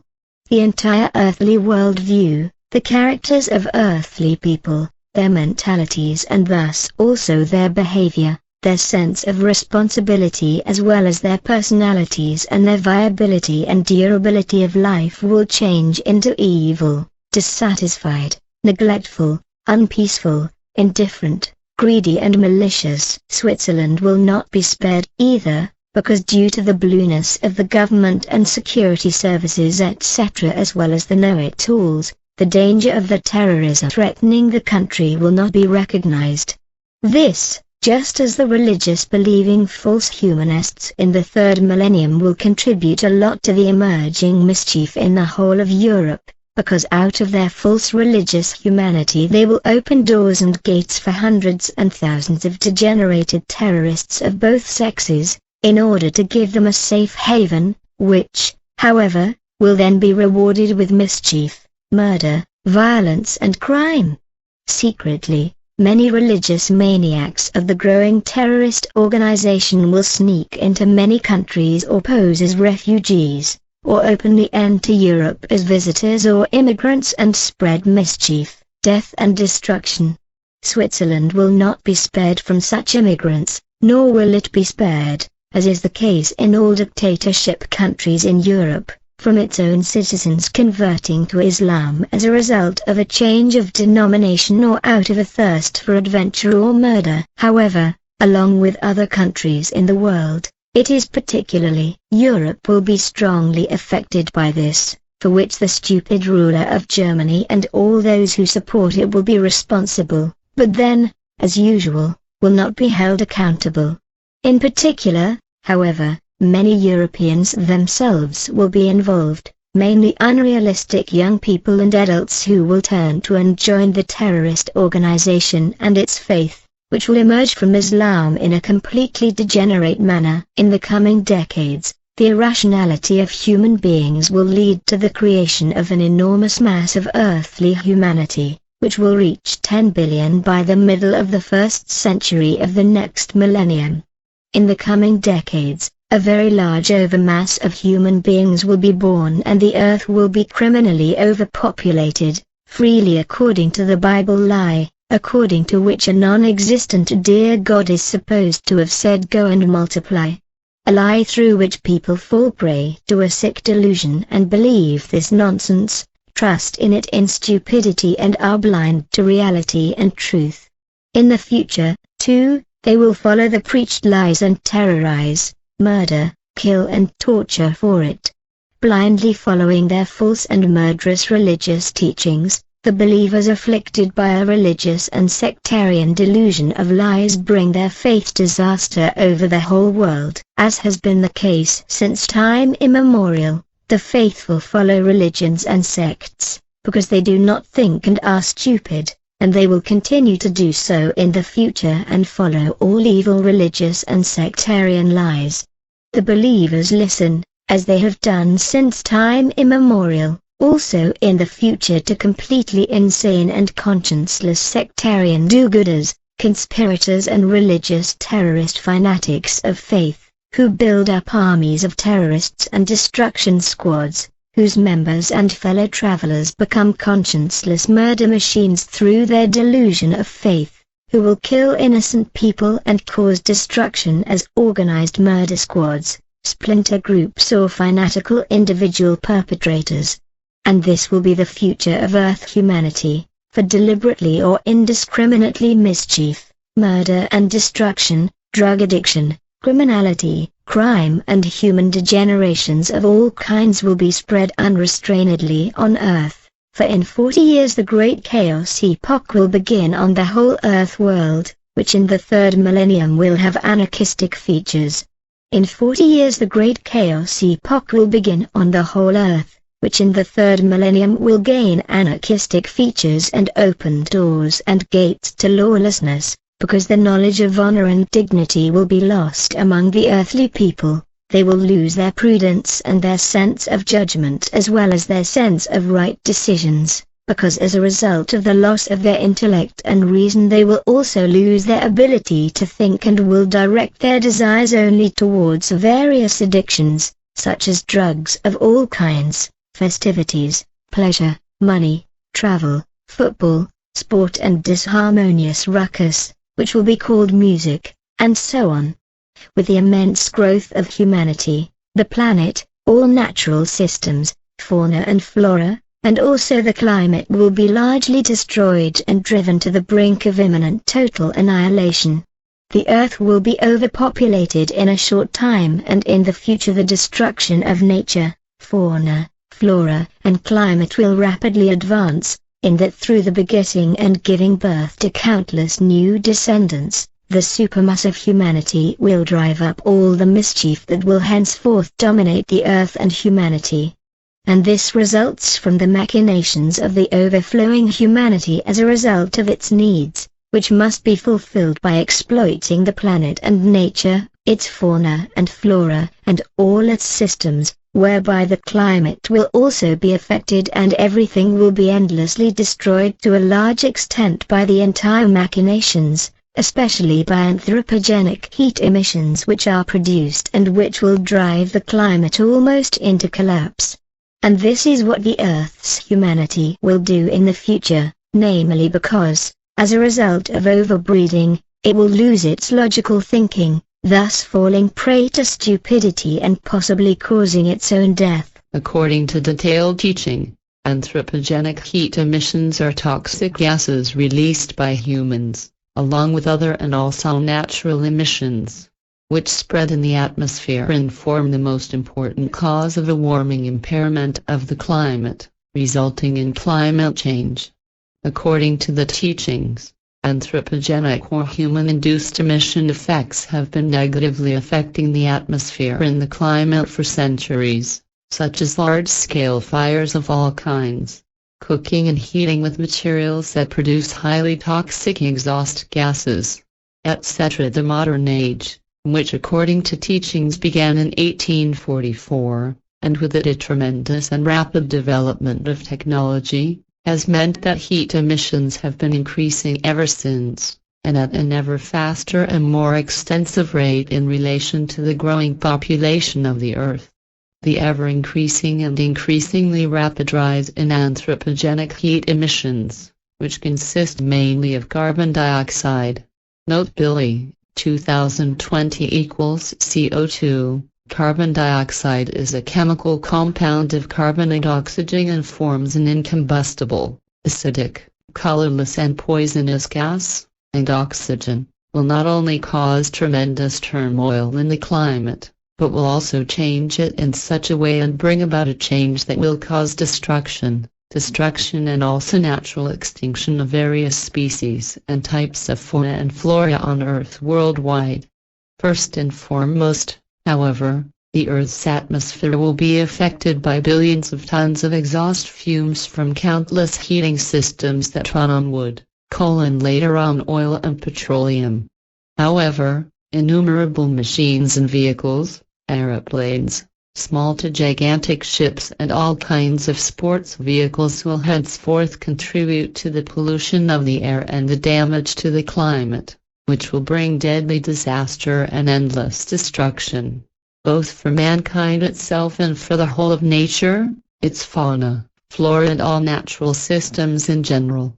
Speaker 6: The entire earthly worldview, the characters of earthly people, their mentalities and thus also their behavior, their sense of responsibility as well as their personalities and their viability and durability of life will change into evil, dissatisfied, neglectful, unpeaceful, indifferent, greedy and malicious. Switzerland will not be spared either, because due to the blueness of the government and security services etc. as well as the know-it-alls, the danger of the terrorism threatening the country will not be recognized. This, just as the religious believing false humanists in the third millennium will contribute a lot to the emerging mischief in the whole of Europe, because out of their false religious humanity they will open doors and gates for hundreds and thousands of degenerated terrorists of both sexes, in order to give them a safe haven, which, however, will then be rewarded with mischief, murder, violence and crime. Secretly, many religious maniacs of the growing terrorist organization will sneak into many countries or pose as refugees, or openly enter Europe as visitors or immigrants and spread mischief, death and destruction. Switzerland will not be spared from such immigrants, nor will it be spared, as is the case in all dictatorship countries in Europe, from its own citizens converting to Islam as a result of a change of denomination or out of a thirst for adventure or murder. However, along with other countries in the world, it is particularly Europe will be strongly affected by this, for which the stupid ruler of Germany and all those who support it will be responsible, but then, as usual, will not be held accountable. In particular, however, many Europeans themselves will be involved, mainly unrealistic young people and adults who will turn to and join the terrorist organization and its faith, which will emerge from Islam in a completely degenerate manner. In the coming decades, the irrationality of human beings will lead to the creation of an enormous mass of earthly humanity, which will reach 10 billion by the middle of the first century of the next millennium. In the coming decades, a very large overmass of human beings will be born and the earth will be criminally overpopulated, freely according to the Bible lie, according to which a non-existent dear God is supposed to have said go and multiply. A lie through which people fall prey to a sick delusion and believe this nonsense, trust in it in stupidity and are blind to reality and truth. In the future, too, they will follow the preached lies and terrorize, murder, kill and torture for it. Blindly following their false and murderous religious teachings, the believers afflicted by a religious and sectarian delusion of lies bring their faith disaster over the whole world. As has been the case since time immemorial, the faithful follow religions and sects, because they do not think and are stupid, and they will continue to do so in the future and follow all evil religious and sectarian lies. The believers listen, as they have done since time immemorial, also in the future to completely insane and conscienceless sectarian do-gooders, conspirators and religious terrorist fanatics of faith, who build up armies of terrorists and destruction squads, whose members and fellow travelers become conscienceless murder machines through their delusion of faith, who will kill innocent people and cause destruction as organized murder squads, splinter groups or fanatical individual perpetrators. And this will be the future of Earth humanity, for deliberately or indiscriminately mischief, murder and destruction, drug addiction, criminality, crime and human degenerations of all kinds will be spread unrestrainedly on Earth, for in 40 years the great chaos epoch will begin on the whole Earth world, which in the third millennium will have anarchistic features. In 40 years the great chaos epoch will begin on the whole Earth, which in the third millennium will gain anarchistic features and open doors and gates to lawlessness, because the knowledge of honor and dignity will be lost among the earthly people. They will lose their prudence and their sense of judgment as well as their sense of right decisions, because as a result of the loss of their intellect and reason they will also lose their ability to think and will direct their desires only towards various addictions, such as drugs of all kinds, festivities, pleasure, money, travel, football, sport and disharmonious ruckus, which will be called music, and so on. With the immense growth of humanity, the planet, all natural systems, fauna and flora, and also the climate will be largely destroyed and driven to the brink of imminent total annihilation. The earth will be overpopulated in a short time and in the future the destruction of nature, fauna, flora and climate will rapidly advance, in that through the begetting and giving birth to countless new descendants, the supermass of humanity will drive up all the mischief that will henceforth dominate the earth and humanity. And this results from the machinations of the overflowing humanity as a result of its needs, which must be fulfilled by exploiting the planet and nature, its fauna and flora, and all its systems, whereby the climate will also be affected and everything will be endlessly destroyed to a large extent by the entire machinations, especially by anthropogenic heat emissions which are produced and which will drive the climate almost into collapse. And this is what the Earth's humanity will do in the future, namely because, as a result of overbreeding, it will lose its logical thinking, thus falling prey to stupidity and possibly causing its own death.
Speaker 8: According to detailed teaching, anthropogenic heat emissions are toxic gases released by humans, along with other and also natural emissions, which spread in the atmosphere and form the most important cause of a warming impairment of the climate, resulting in climate change. According to the teachings, anthropogenic or human-induced emission effects have been negatively affecting the atmosphere and the climate for centuries, such as large-scale fires of all kinds, cooking and heating with materials that produce highly toxic exhaust gases, etc. The modern age, which according to teachings began in 1844, and with it a tremendous and rapid development of technology, has meant that heat emissions have been increasing ever since, and at an ever faster and more extensive rate in relation to the growing population of the Earth. The ever-increasing and increasingly rapid rise in anthropogenic heat emissions, which consist mainly of carbon dioxide. Note Billy, 2020 equals CO2. Carbon dioxide is a chemical compound of carbon and oxygen and forms an incombustible, acidic, colorless and poisonous gas, and oxygen will not only cause tremendous turmoil in the climate, but will also change it in such a way and bring about a change that will cause destruction and also natural extinction of various species and types of fauna and flora on Earth worldwide. First and foremost, however, the Earth's atmosphere will be affected by billions of tons of exhaust fumes from countless heating systems that run on wood, coal and later on oil and petroleum. However, innumerable machines and vehicles, aeroplanes, small to gigantic ships and all kinds of sports vehicles will henceforth contribute to the pollution of the air and the damage to the climate, which will bring deadly disaster and endless destruction, both for mankind itself and for the whole of nature, its fauna, flora and all natural systems in general.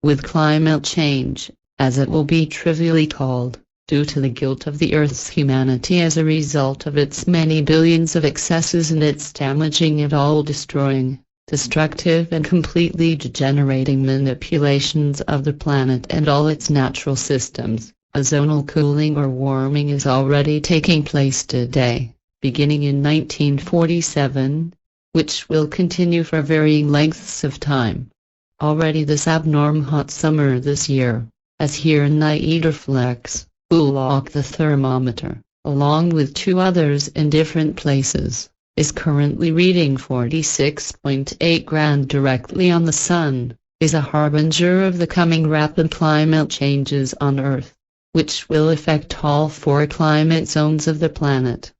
Speaker 8: With climate change, as it will be trivially called, due to the guilt of the Earth's humanity as a result of its many billions of excesses and its damaging and all-destroying, destructive and completely degenerating manipulations of the planet and all its natural systems, ozonal cooling or warming is already taking place today, beginning in 1947, which will continue for varying lengths of time. Already this abnormal hot summer this year, as here in Niederflex, Bullock the thermometer, along with two others in different places, is currently reading 46.8 grand directly on the sun, is a harbinger of the coming rapid climate changes on Earth, which will affect all four climate zones of the planet.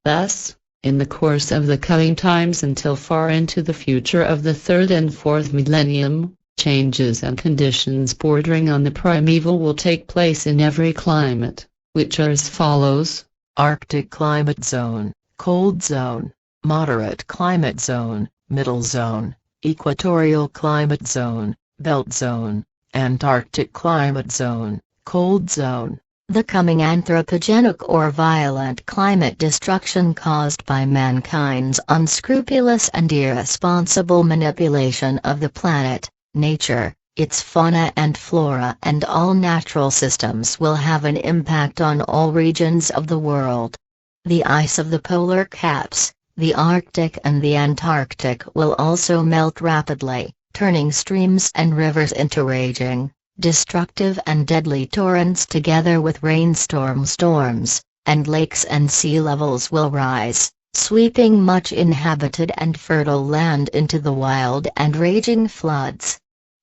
Speaker 8: Thus, in the course of the coming times until far into the future of the third and fourth millennium, changes and conditions bordering on the primeval will take place in every climate, which are as follows:
Speaker 9: Arctic climate zone, cold zone, moderate climate zone, middle zone, equatorial climate zone, belt zone, Antarctic climate zone, cold zone.
Speaker 6: The coming anthropogenic or violent climate destruction caused by mankind's unscrupulous and irresponsible manipulation of the planet, nature, its fauna and flora and all natural systems will have an impact on all regions of the world. The ice of the polar caps, the Arctic and the Antarctic will also melt rapidly, turning streams and rivers into raging, destructive and deadly torrents together with rainstorm storms, and lakes and sea levels will rise, sweeping much inhabited and fertile land into the wild and raging floods.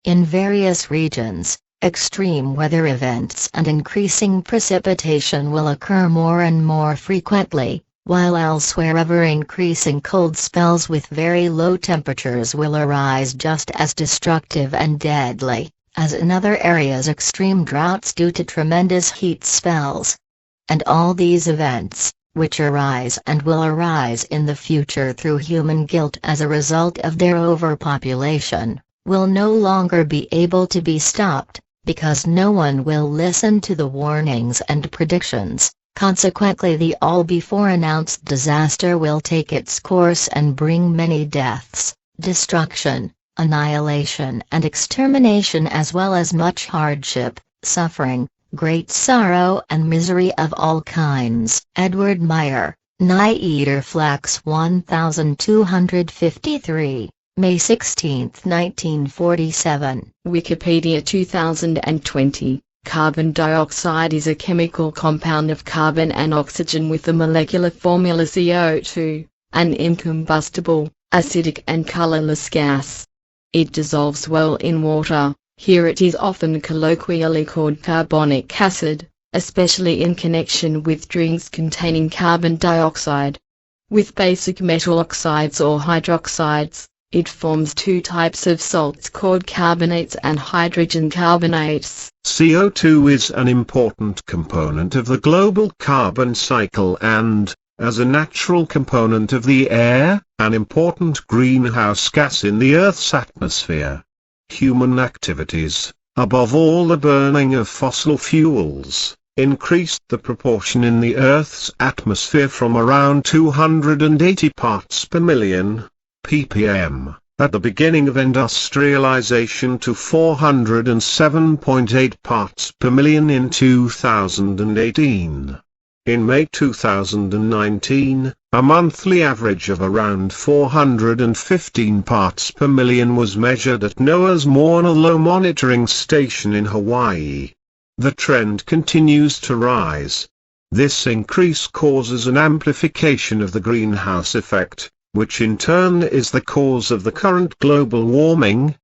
Speaker 6: In various regions, extreme weather events and increasing precipitation will occur more and more frequently, while elsewhere ever-increasing cold spells with very low temperatures will arise just as destructive and deadly, as in other areas extreme droughts due to tremendous heat spells. And all these events, which arise and will arise in the future through human guilt as a result of their overpopulation, will no longer be able to be stopped, because no one will listen to the warnings and predictions. Consequently, the all-before-announced disaster will take its course and bring many deaths, destruction, annihilation and extermination, as well as much hardship, suffering, great sorrow and misery of all kinds. Edward Meyer, Niederflex 1253, May 16, 1947.
Speaker 7: Wikipedia 2020. Carbon dioxide is a chemical compound of carbon and oxygen with the molecular formula CO2, an incombustible, acidic and colorless gas. It dissolves well in water. Here it is often colloquially called carbonic acid. especially in connection with drinks containing carbon dioxide. With basic metal oxides or hydroxides, it forms two types of salts called carbonates and hydrogen carbonates.
Speaker 10: CO2 is an important component of the global carbon cycle and, as a natural component of the air, an important greenhouse gas in the Earth's atmosphere. Human activities, above all the burning of fossil fuels, increased the proportion in the Earth's atmosphere from around 280 parts per million, ppm, at the beginning of industrialization to 407.8 parts per million in 2018. In May 2019, a monthly average of around 415 parts per million was measured at NOAA's Mauna Loa monitoring station in Hawaii. The trend continues to rise. This increase causes an amplification of the greenhouse effect, which in turn is the cause of the current global warming.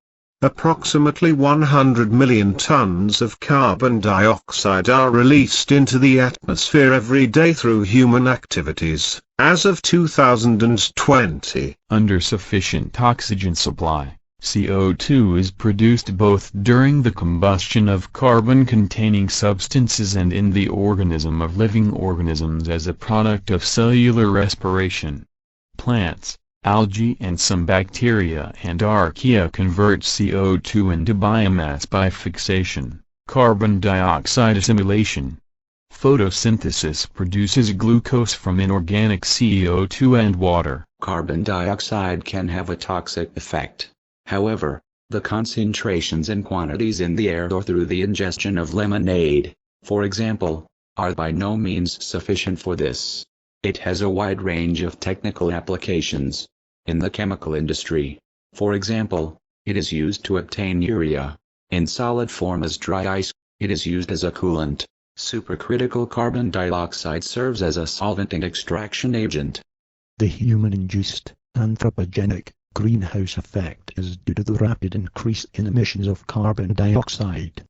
Speaker 10: Approximately 100 million tons of carbon dioxide are released into the atmosphere every day through human activities, as of 2020.
Speaker 2: Under sufficient oxygen supply, CO2 is produced both during the combustion of carbon-containing substances and in the organism of living organisms as a product of cellular respiration. Plants, algae and some bacteria and archaea convert CO2 into biomass by fixation, carbon dioxide assimilation. Photosynthesis produces glucose from inorganic CO2 and water.
Speaker 11: Carbon dioxide can have a toxic effect. However, the concentrations and quantities in the air or through the ingestion of lemonade, for example, are by no means sufficient for this. It has a wide range of technical applications. In the chemical industry, for example, it is used to obtain urea. In solid form as dry ice, it is used as a coolant. Supercritical carbon dioxide serves as a solvent and extraction agent.
Speaker 12: The human-induced, anthropogenic, greenhouse effect is due to the rapid increase in emissions of carbon dioxide,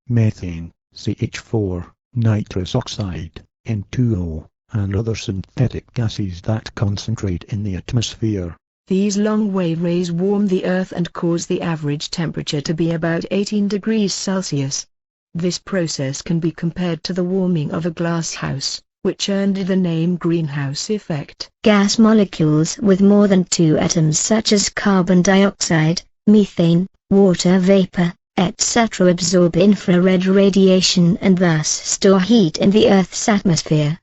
Speaker 12: methane, CH4, nitrous oxide, N2O, and other synthetic gases that concentrate in the atmosphere.
Speaker 5: These long-wave rays warm the Earth and cause the average temperature to be about 18 degrees Celsius. This process can be compared to the warming of a glass house, which earned the name greenhouse effect.
Speaker 6: Gas molecules with more than 2 atoms such as carbon dioxide, methane, water vapor, etc. absorb infrared radiation and thus store heat in the Earth's atmosphere.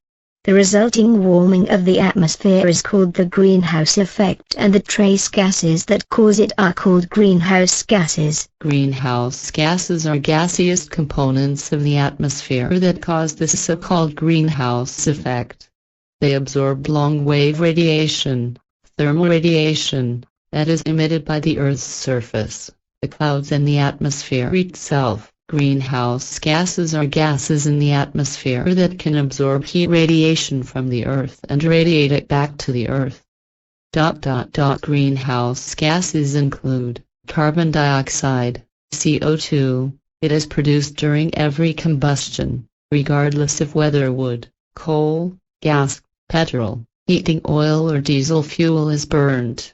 Speaker 6: The resulting warming of the atmosphere is called the greenhouse effect, and the trace gases that cause it are called greenhouse gases.
Speaker 8: Greenhouse gases are gaseous components of the atmosphere that cause this so-called greenhouse effect. They absorb long-wave radiation, thermal radiation, that is emitted by the Earth's surface, the clouds and the atmosphere itself. Greenhouse gases are gases in the atmosphere that can absorb heat radiation from the Earth and radiate it back to the Earth. Greenhouse gases include carbon dioxide, CO2. It is produced during every combustion, regardless of whether wood, coal, gas, petrol, heating oil or diesel fuel is burned.